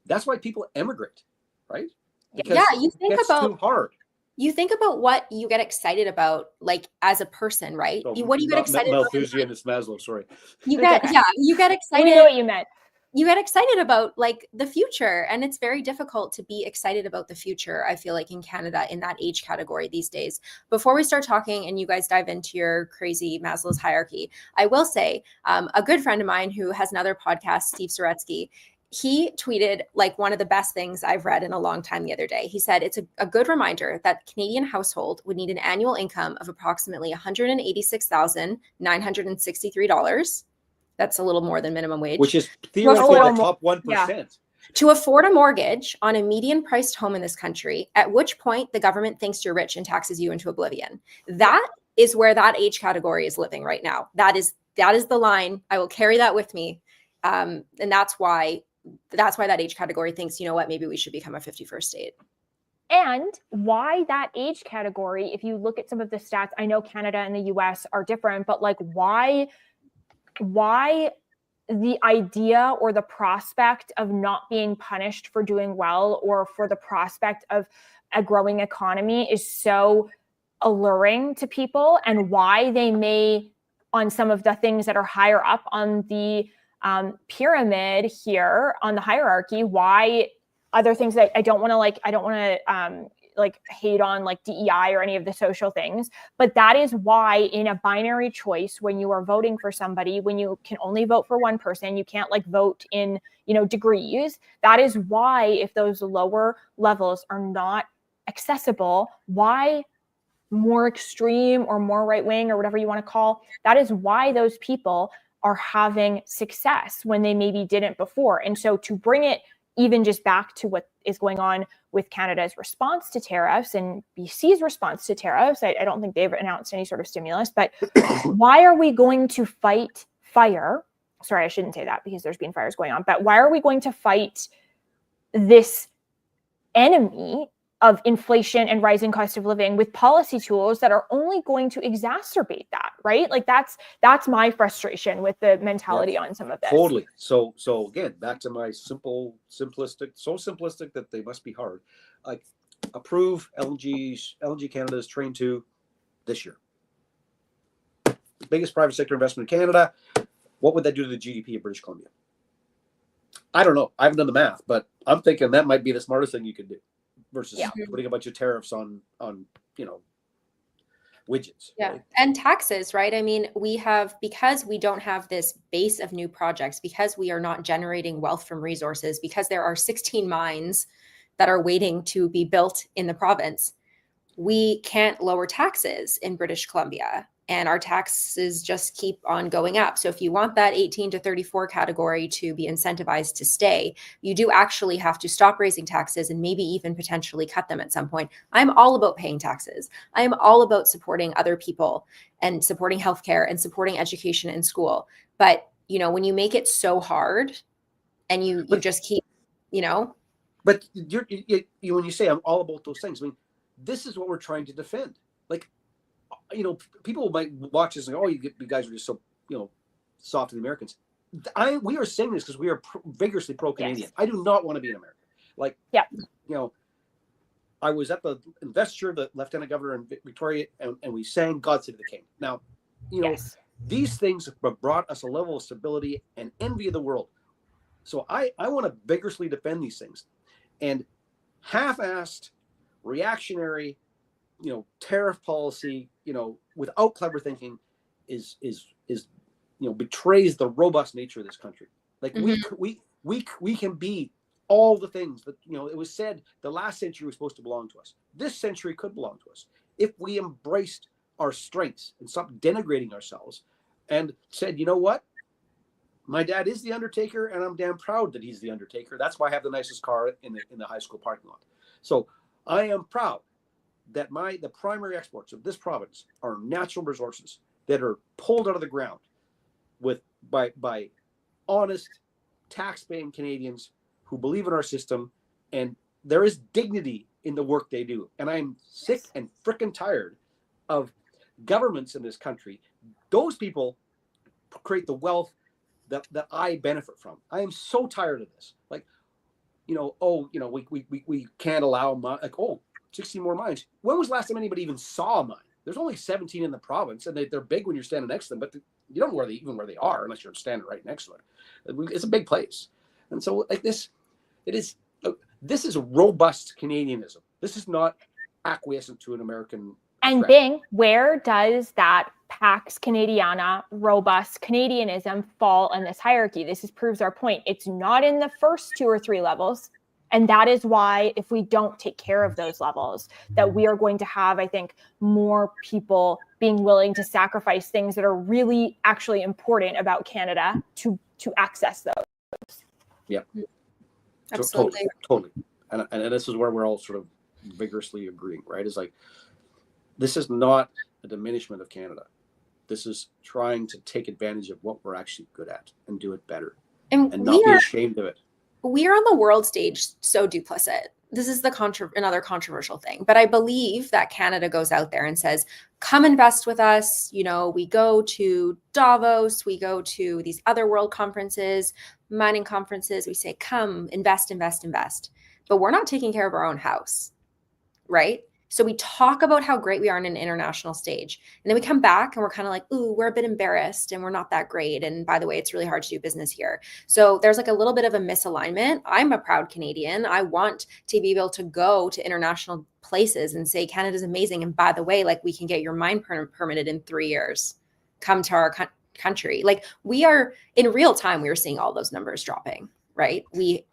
that's why people emigrate, right? Because you think it's about too hard. You think about what you get excited about, like as a person, right? So, what do you get excited about? Malthusian is Maslow. Sorry. You get excited. We know what you meant. You get excited about like the future, and it's very difficult to be excited about the future. I feel like in Canada, in that age category these days. Before we start talking and you guys dive into your crazy Maslow's hierarchy, I will say a good friend of mine who has another podcast, Steve Soretsky, he tweeted like one of the best things I've read in a long time the other day. He said, it's a good reminder that Canadian household would need an annual income of approximately $186,963. That's a little more than minimum wage. Which is theoretically the top 1%. Yeah. To afford a mortgage on a median priced home in this country, at which point the government thinks you're rich and taxes you into oblivion. That is where that age category is living right now. That is the line. I will carry that with me. And that's why that age category thinks, you know what, maybe we should become a 51st state. And why that age category, if you look at some of the stats, I know Canada and the US are different, but like why the idea or the prospect of not being punished for doing well or for the prospect of a growing economy is so alluring to people, and why they may, on some of the things that are higher up on the pyramid here on the hierarchy, why other things that I don't want to hate on like DEI or any of the social things, but that is why in a binary choice, when you are voting for somebody, when you can only vote for one person, you can't like vote in, degrees. That is why if those lower levels are not accessible, why more extreme or more right wing or whatever you want to call, that is why those people are having success when they maybe didn't before. And so to bring it even just back to what is going on with Canada's response to tariffs and BC's response to tariffs, I don't think they've announced any sort of stimulus, but why are we going to fight fire? Sorry, I shouldn't say that because there's been fires going on, but why are we going to fight this enemy of inflation and rising cost of living with policy tools that are only going to exacerbate that, right? Like that's my frustration with the mentality on some of this. Totally. So again, back to my simplistic that they must be hard. Like approve LNG Canada's Train 2 this year. Biggest private sector investment in Canada. What would that do to the GDP of British Columbia? I don't know. I haven't done the math, but I'm thinking that might be the smartest thing you could do. Versus putting a bunch of tariffs on widgets. Yeah. Right? And taxes, right? I mean, because we don't have this base of new projects, because we are not generating wealth from resources, because there are 16 mines that are waiting to be built in the province, we can't lower taxes in British Columbia. And our taxes just keep on going up. So if you want that 18 to 34 category to be incentivized to stay, you do actually have to stop raising taxes and maybe even potentially cut them at some point. I'm all about paying taxes. I am all about supporting other people and supporting healthcare and supporting education and school. But, when you make it so hard and you just keep, But when you say I'm all about those things, I mean, this is what we're trying to defend. Like, people might watch this and go, "Oh, you guys are just so, soft to the Americans." We are saying this because we are vigorously pro-Canadian. Yes. I do not want to be an American. Like, I was at the investiture, the Lieutenant Governor in Victoria, and we sang "God Save the King." Now, you know, Yes. these things have brought us a level of stability and envy of the world. So I want to vigorously defend these things. And half-assed, reactionary, tariff policy, without clever thinking, is betrays the robust nature of this country. Like we can be all the things that it was said the last century was supposed to belong to us. This century could belong to us if we embraced our strengths and stopped denigrating ourselves and said, you know what? My dad is the Undertaker, and I'm damn proud that he's the Undertaker. That's why I have the nicest car in the high school parking lot. So I am proud that the primary exports of this province are natural resources that are pulled out of the ground by honest, tax-paying Canadians who believe in our system, and there is dignity in the work they do. And I'm sick and frickin' tired of governments in this country. Those people create the wealth that I benefit from. I am so tired of this. Like, we can't allow 60 more mines. When was the last time anybody even saw a mine? There's only 17 in the province, and they're big when you're standing next to them, but you don't know where they are unless you're standing right next to it. It's a big place. And so like this is robust Canadianism. This is not acquiescent to an American And threat. Bing, where does that Pax Canadiana, robust Canadianism fall in this hierarchy? This proves our point. It's not in the first 2 or 3 levels. And that is why, if we don't take care of those levels, that we are going to have, I think, more people being willing to sacrifice things that are really actually important about Canada to access those. Yeah, Absolutely. Totally. And this is where we're all sort of vigorously agreeing, right? It's like, this is not a diminishment of Canada. This is trying to take advantage of what we're actually good at and do it better, and not be ashamed of it. We are on the world stage so duplicit. This is another controversial thing, but I believe that Canada goes out there and says, come invest with us. We go to Davos, we go to these other world conferences, mining conferences. We say, come invest. But we're not taking care of our own house, right? So we talk about how great we are on an international stage. And then we come back and we're kind of like, ooh, we're a bit embarrassed and we're not that great. And by the way, it's really hard to do business here. So there's like a little bit of a misalignment. I'm a proud Canadian. I want to be able to go to international places and say, Canada's amazing. And by the way, like, we can get your mine permitted in 3 years. Come to our country. Like, we are in real time, we are seeing all those numbers dropping, right? We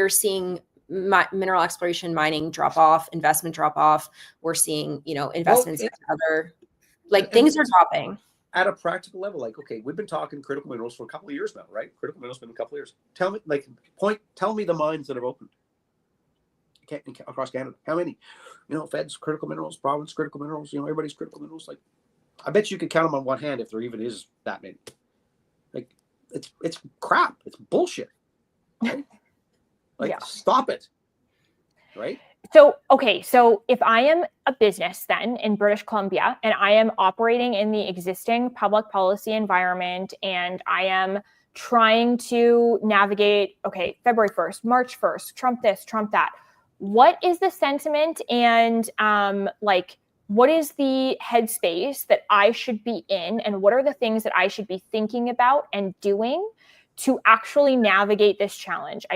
are seeing mineral exploration, mining drop off, investment drop off. We're seeing, investments in other, things are dropping. At a practical level, like, okay, we've been talking critical minerals for a couple of years now, right? Critical minerals been a couple of years. Tell me the mines that have opened across Canada. How many? Feds, critical minerals, province, critical minerals, everybody's critical minerals. Like, I bet you could count them on one hand if there even is that many. Like, it's crap. It's bullshit. Right? Stop it. Right? So if I am a business then in British Columbia and I am operating in the existing public policy environment and I am trying to navigate, February 1st, March 1st, Trump this, Trump that, what is the sentiment and what is the headspace that I should be in, and what are the things that I should be thinking about and doing to actually navigate this challenge?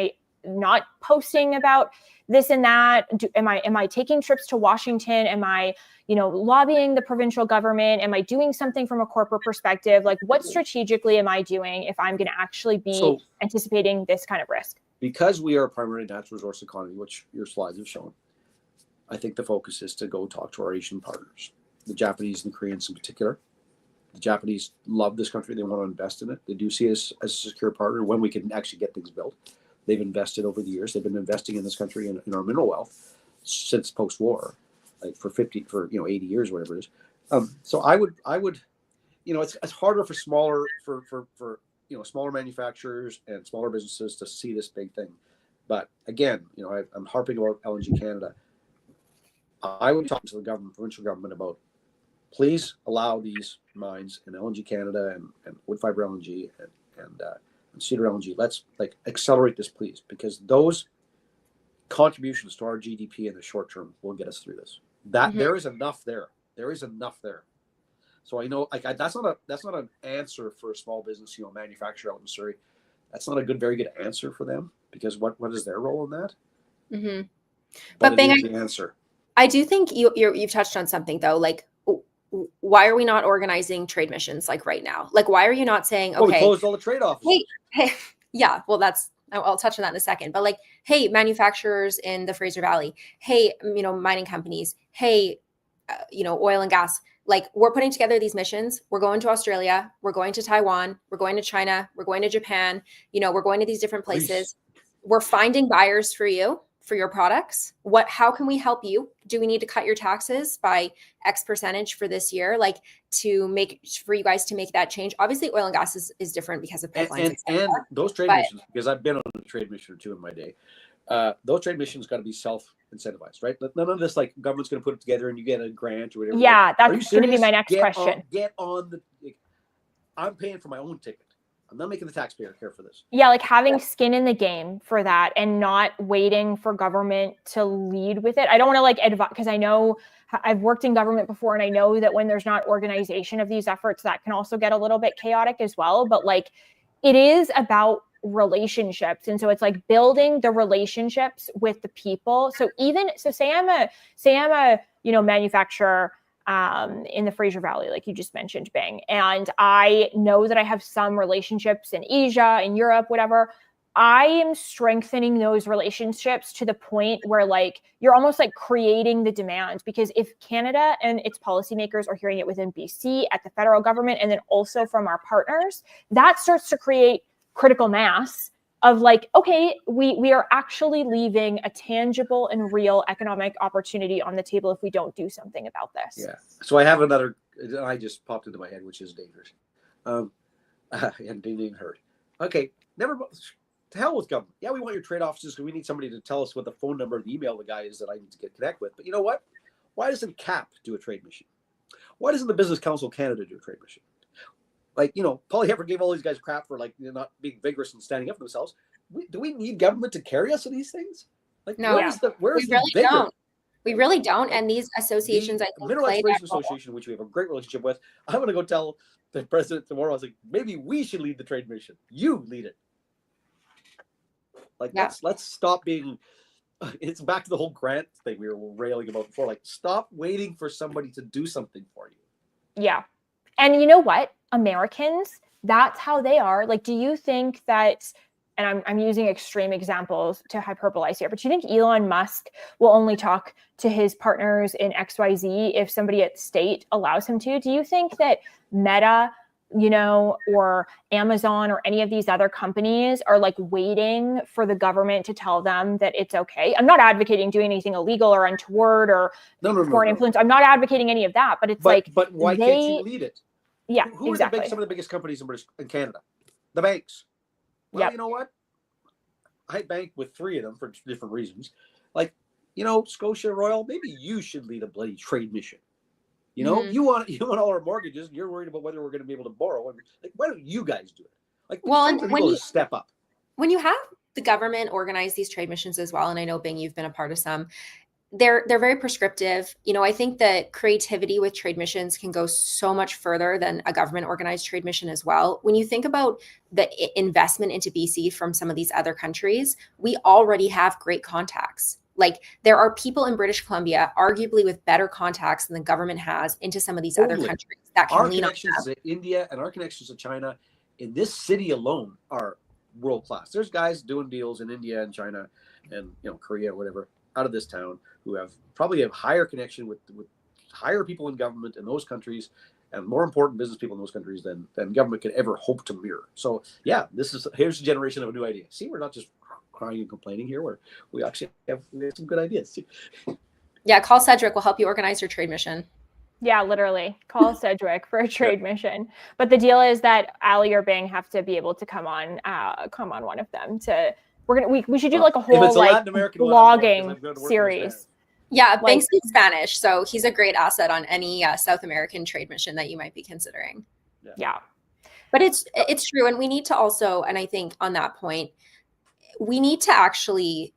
Not posting about this and that. Am I taking trips to Washington? Am I, lobbying the provincial government? Am I doing something from a corporate perspective? Like, what strategically am I doing if I'm going to actually be anticipating this kind of risk? Because we are a primary natural resource economy, which your slides have shown, I think the focus is to go talk to our Asian partners, the Japanese and the Koreans in particular. The Japanese love this country. They want to invest in it. They do see us as a secure partner when we can actually get things built. They've invested over the years. They've been investing in this country in our mineral wealth since post-war, like for 80 years, whatever it is. So I would, it's harder for smaller manufacturers and smaller businesses to see this big thing. But again, I'm harping about LNG Canada. I would talk to the government, provincial government, about please allow these mines in LNG Canada and wood fiber LNG and Cedar LNG. Let's accelerate this, please, because those contributions to our GDP in the short term will get us through this. There is enough there. There is enough there. So I know that's not an answer for a small business, manufacturer out in Surrey. That's not a very good answer for them, because what is their role in that? Mm-hmm. But Bing, it is the answer. I do think you've touched on something though. Like, why are we not organizing trade missions like right now? Like, why are you not saying, okay, we closed all the trade offices. Hey, yeah, well, I'll touch on that in a second. But like, hey, manufacturers in the Fraser Valley, hey, mining companies, hey, oil and gas. Like, we're putting together these missions. We're going to Australia. We're going to Taiwan. We're going to China. We're going to Japan. We're going to these different places. Greece. We're finding buyers for your products. How can we help you? Do we need to cut your taxes by X percentage for this year? Like, for you guys to make that change. Obviously, oil and gas is different because of pipelines. And those trade missions, because I've been on a trade mission or two in my day, those trade missions got to be self-incentivized, right? None of this like government's going to put it together and you get a grant or whatever. Yeah, that's going to be my next question. I'm paying for my own ticket. I'm not making the taxpayer care for this. Yeah, like having skin in the game for that and not waiting for government to lead with it. I don't want to like advise, because I know I've worked in government before, and I know that when there's not organization of these efforts, that can also get a little bit chaotic as well. But like, it is about relationships, and so it's like building the relationships with the people. So say I'm a manufacturer in the Fraser Valley, like you just mentioned, Bing, and I know that I have some relationships in Asia, in Europe, whatever. I am strengthening those relationships to the point where like you're almost like creating the demand, because if Canada and its policymakers are hearing it within BC, at the federal government, and then also from our partners, that starts to create critical mass of like, okay, we are actually leaving a tangible and real economic opportunity on the table if we don't do something about this. Yeah. So I have another, I just popped into my head, which is dangerous. And didn't even hurt. Okay. To hell with government. Yeah, we want your trade offices because we need somebody to tell us what the phone number and the email of the guy is that I need to connect with. But you know what? Why doesn't CAP do a trade mission? Why doesn't the Business Council of Canada do a trade mission? Like, Paul Heffer gave all these guys crap for like not being vigorous and standing up for themselves. Do we need government to carry us in these things? Like, no, where's the vigor? Don't. We really don't. And these associations, I think, Mineral Exploration Association, which we have a great relationship with, I'm going to go tell the president tomorrow. I was like, maybe we should lead the trade mission. You lead it. Like, let's stop being. It's back to the whole grant thing we were railing about before. Like, stop waiting for somebody to do something for you. Yeah, and you know what, Americans, that's how they are. Like, do you think that? And I'm using extreme examples to hyperbolize here, but do you think Elon Musk will only talk to his partners in XYZ if somebody at state allows him to? Do you think that Meta, or Amazon or any of these other companies are like waiting for the government to tell them that it's okay? I'm not advocating doing anything illegal or untoward or foreign influence. I'm not advocating any of that, but but why can't you lead it? Yeah, who exactly. are some of the biggest companies in Canada? The banks. Well, You know what? I bank with 3 of them for different reasons. Like, Scotia Royal, maybe you should lead a bloody trade mission. You want all our mortgages, and you're worried about whether we're going to be able to borrow. Like, why don't you guys do it? Like, and when you step up, when you have the government organize these trade missions as well, and I know, Bing, you've been a part of some. They're very prescriptive. I think that creativity with trade missions can go so much further than a government organized trade mission as well. When you think about the investment into BC from some of these other countries, we already have great contacts. Like, there are people in British Columbia, arguably with better contacts than the government has into some of these other countries that can lean on them. Our connections to India and our connections to China in this city alone are world class. There's guys doing deals in India and China and Korea or whatever out of this town who probably have higher connection with higher people in government in those countries and more important business people in those countries than government could ever hope to mirror. So yeah, here's a generation of a new idea. See, we're not just crying and complaining here. We actually have some good ideas. Yeah, call Sedgwick. We'll help you organize your trade mission. Yeah, literally. Call Sedgwick for a trade mission. But the deal is that Ali or Bing have to be able to come on one of them. We should do like a whole like blogging series. Yeah, Bing speaks Spanish, so he's a great asset on any South American trade mission that you might be considering. Yeah. But it's true, and we need to also, and I think on that point, we need to actually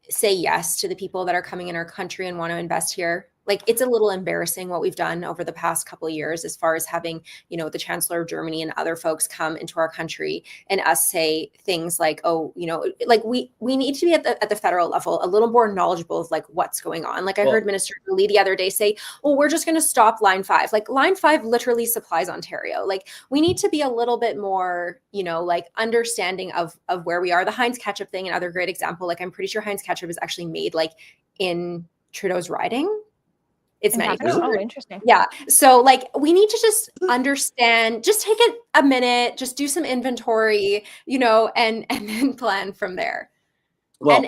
say yes to the people that are coming in our country and want to invest here. like it's a little embarrassing what we've done over the past couple of years as far as having, you know, the Chancellor of Germany and other folks come into our country and us say things like, oh, you know, like we need to be at the federal level a little more knowledgeable of like what's going on. Like I heard Minister Lee the other day say, oh, we're just going to stop Line 5. Like Line 5 literally supplies Ontario. Like we need to be a little bit more, you know, like understanding of where we are. The Heinz ketchup thing, another great example. Like I'm pretty sure Heinz ketchup is actually made like in Trudeau's riding. It's manufactured. Oh, interesting. Yeah. So like we need to just understand, just take it a minute, just do some inventory, you know, and then plan from there. Well,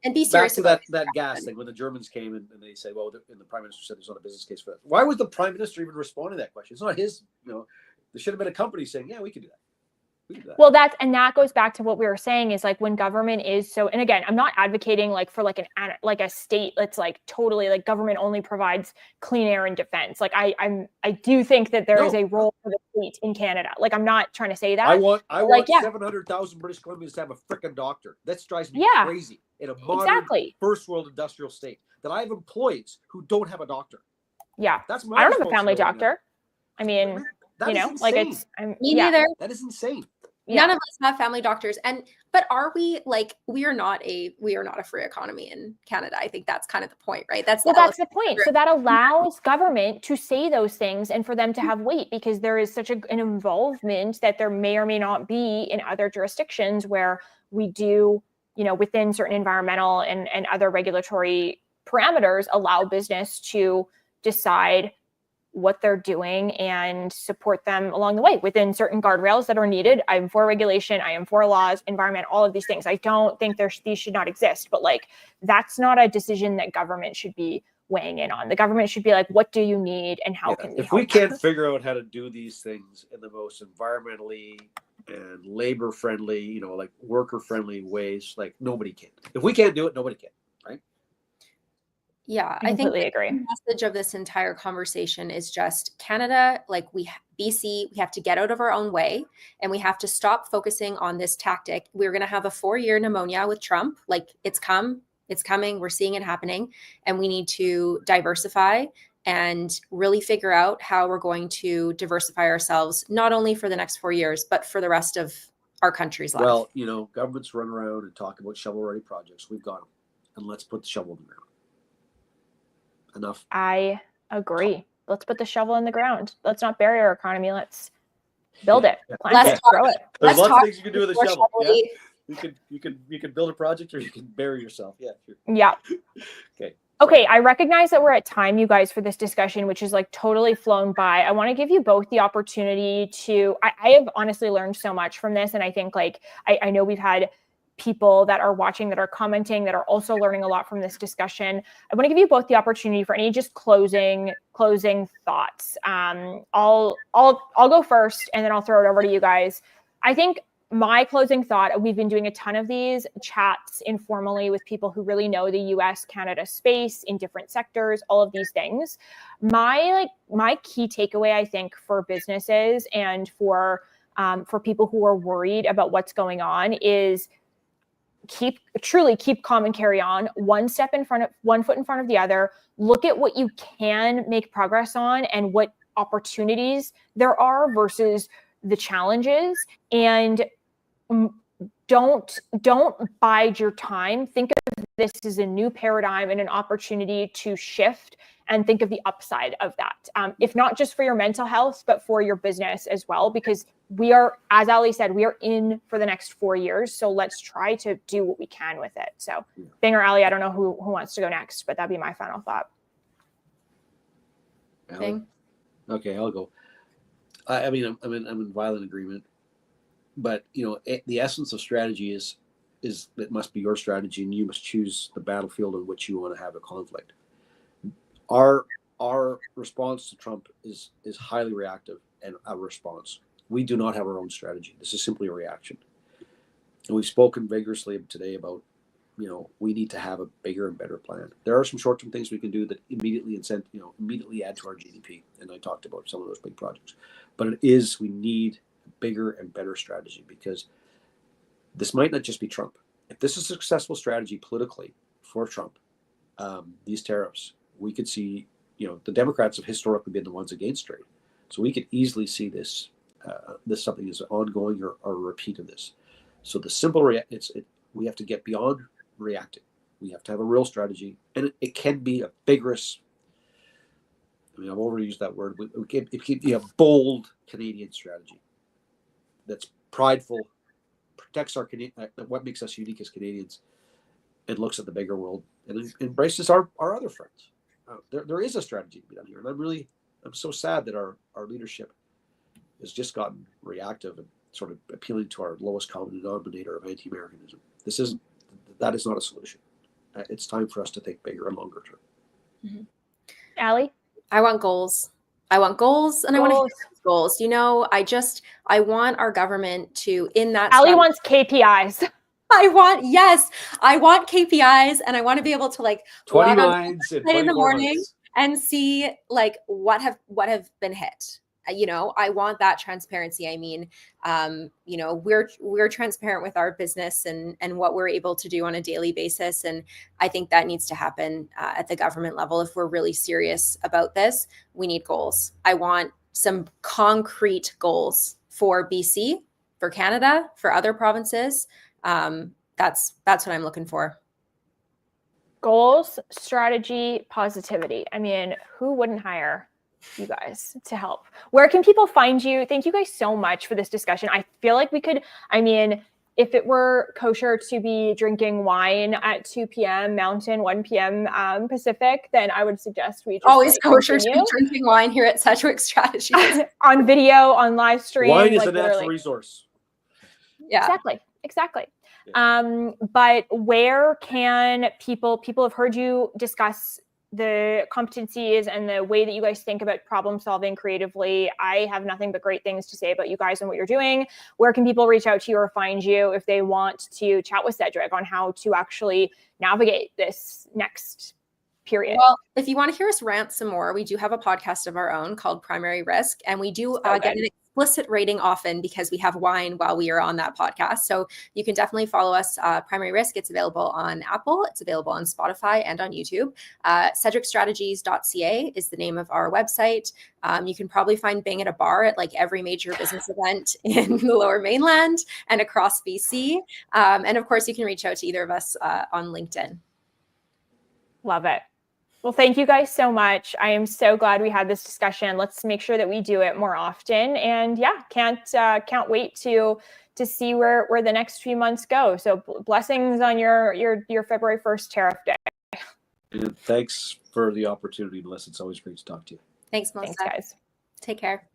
and be serious back to that gas thing when the Germans came and they say, well, and the prime minister said there's not a business case for that. Why was the prime minister even responding to that question? It's not his, you know, there should have been a company saying, yeah, we can do that. Well, that goes back to what we were saying is like when government is so, and again, I'm not advocating like for like a state that's like totally like government only provides clean air and defense. Like I do think that there is a role for the state in Canada. Like I'm not trying to say that. I want 700,000 British Columbians to have a freaking doctor. That drives me crazy in a modern first world industrial state that I have employees who don't have a doctor. Yeah, that's my. I don't have a family doctor. I mean, you know, like it's me neither. That is insane. None of us have family doctors, but are we like we are not a free economy in Canada? I think that's kind of the point, right? That's the point. So that allows government to say those things and for them to have weight because there is such an involvement that there may or may not be in other jurisdictions where we do, you know, within certain environmental and other regulatory parameters, allow business to decide what they're doing and support them along the way within certain guardrails that are needed. I'm for regulation. I am for laws, environment, all of these things. I don't think these should not exist, but like, that's not a decision that government should be weighing in on. The government should be like, what do you need and how can we help? We can't figure out how to do these things in the most environmentally and labor friendly, you know, like worker friendly ways, like nobody can. If we can't do it, nobody can, right? Yeah, I think agree. The message of this entire conversation is just Canada, like BC, we have to get out of our own way and we have to stop focusing on this tactic. We're going to have a 4-year pneumonia with Trump. Like it's coming. We're seeing it happening and we need to diversify and really figure out how we're going to diversify ourselves, not only for the next 4 years, but for the rest of our country's life. Well, you know, governments run around and talk about shovel-ready projects. We've got them and let's put the shovel in the ground. Enough. I agree. Let's put the shovel in the ground. Let's not bury our economy. Let's build it. Let's grow it. There's lots of things you can do with a shovel. Yeah? You can build a project or you can bury yourself. Yeah. Sure. Yeah. Okay. I recognize that we're at time, you guys, for this discussion, which is like totally flown by. I want to give you both the opportunity to. I have honestly learned so much from this, and I think like I know we've had people that are watching, that are commenting, that are also learning a lot from this discussion. I want to give you both the opportunity for any just closing thoughts. I'll go first, and then I'll throw it over to you guys. I think my closing thought, we've been doing a ton of these chats informally with people who really know the US-Canada space in different sectors, all of these things. My key takeaway, I think, for businesses and for people who are worried about what's going on is keep calm and carry on. One foot in front of the other. Look at what you can make progress on and what opportunities there are versus the challenges, and don't bide your time. Think of this as a new paradigm and an opportunity to shift and think of the upside of that. If not just for your mental health, but for your business as well, because we are, as Ali said, we are in for the next 4 years. So let's try to do what we can with it. So Bing or Ali, I don't know who wants to go next, but that'd be my final thought. Bing. Okay, I'll go. I mean, I'm in violent agreement, but you know, the essence of strategy is it must be your strategy, and you must choose the battlefield in which you want to have a conflict. Our response to Trump is highly reactive and a response. We do not have our own strategy. This is simply a reaction. And we've spoken vigorously today about, you know, we need to have a bigger and better plan. There are some short-term things we can do that immediately add to our GDP. And I talked about some of those big projects. But we need a bigger and better strategy, because this might not just be Trump. If this is a successful strategy politically for Trump, these tariffs, we could see the Democrats have historically been the ones against trade. So we could easily see this something is ongoing or a repeat of this. So the simple we have to get beyond reacting. We have to have a real strategy, and it can be a vigorous. I mean, I've already used that word. It can be a bold Canadian strategy that's prideful, protects what makes us unique as Canadians, and looks at the bigger world and embraces our other friends. There is a strategy to be done here, and I'm so sad that our leadership has just gotten reactive and sort of appealing to our lowest common denominator of anti-Americanism. That is not a solution. It's time for us to think bigger and longer term. Mm-hmm. Allie? I want goals. And I want to hit those goals. I want our government to, in that Allie wants KPIs. I want KPIs, and I want to be able to like 20 lines in the morning months. And see like what have been hit. I want that transparency. I mean, we're transparent with our business and what we're able to do on a daily basis. And I think that needs to happen at the government level. If we're really serious about this, we need goals. I want some concrete goals for BC, for Canada, for other provinces. That's what I'm looking for. Goals, strategy, positivity. I mean, who wouldn't hire you guys to help? Where can people find you? Thank you guys so much for this discussion. I feel like if it were kosher to be drinking wine at 2 p.m. Mountain, 1 p.m. Pacific, then I would suggest we just always kosher to be drinking wine here at Sedgwick Strategies. On video, on live stream. Wine is a natural resource. Yeah. Exactly. But where can people have heard you discuss the competencies and the way that you guys think about problem solving creatively. I have nothing but great things to say about you guys and what you're doing. Where can people reach out to you or find you if they want to chat with Sedgwick on how to actually navigate this next period? Well, if you want to hear us rant some more, we do have a podcast of our own called Primary Risk, and we do get an explicit rating often because we have wine while we are on that podcast. So you can definitely follow us. Primary Risk, it's available on Apple, it's available on Spotify and on YouTube. Sedgwickstrategies.ca is the name of our website. You can probably find Bing at a bar at like every major business event in the Lower Mainland and across BC. And of course, you can reach out to either of us on LinkedIn. Love it. Well, thank you guys so much. I am so glad we had this discussion. Let's make sure that we do it more often. And yeah, can't wait to see where the next few months go. So blessings on your February 1st tariff day. And thanks for the opportunity, Melissa. It's always great to talk to you. Thanks, Melissa. Thanks, guys. Take care.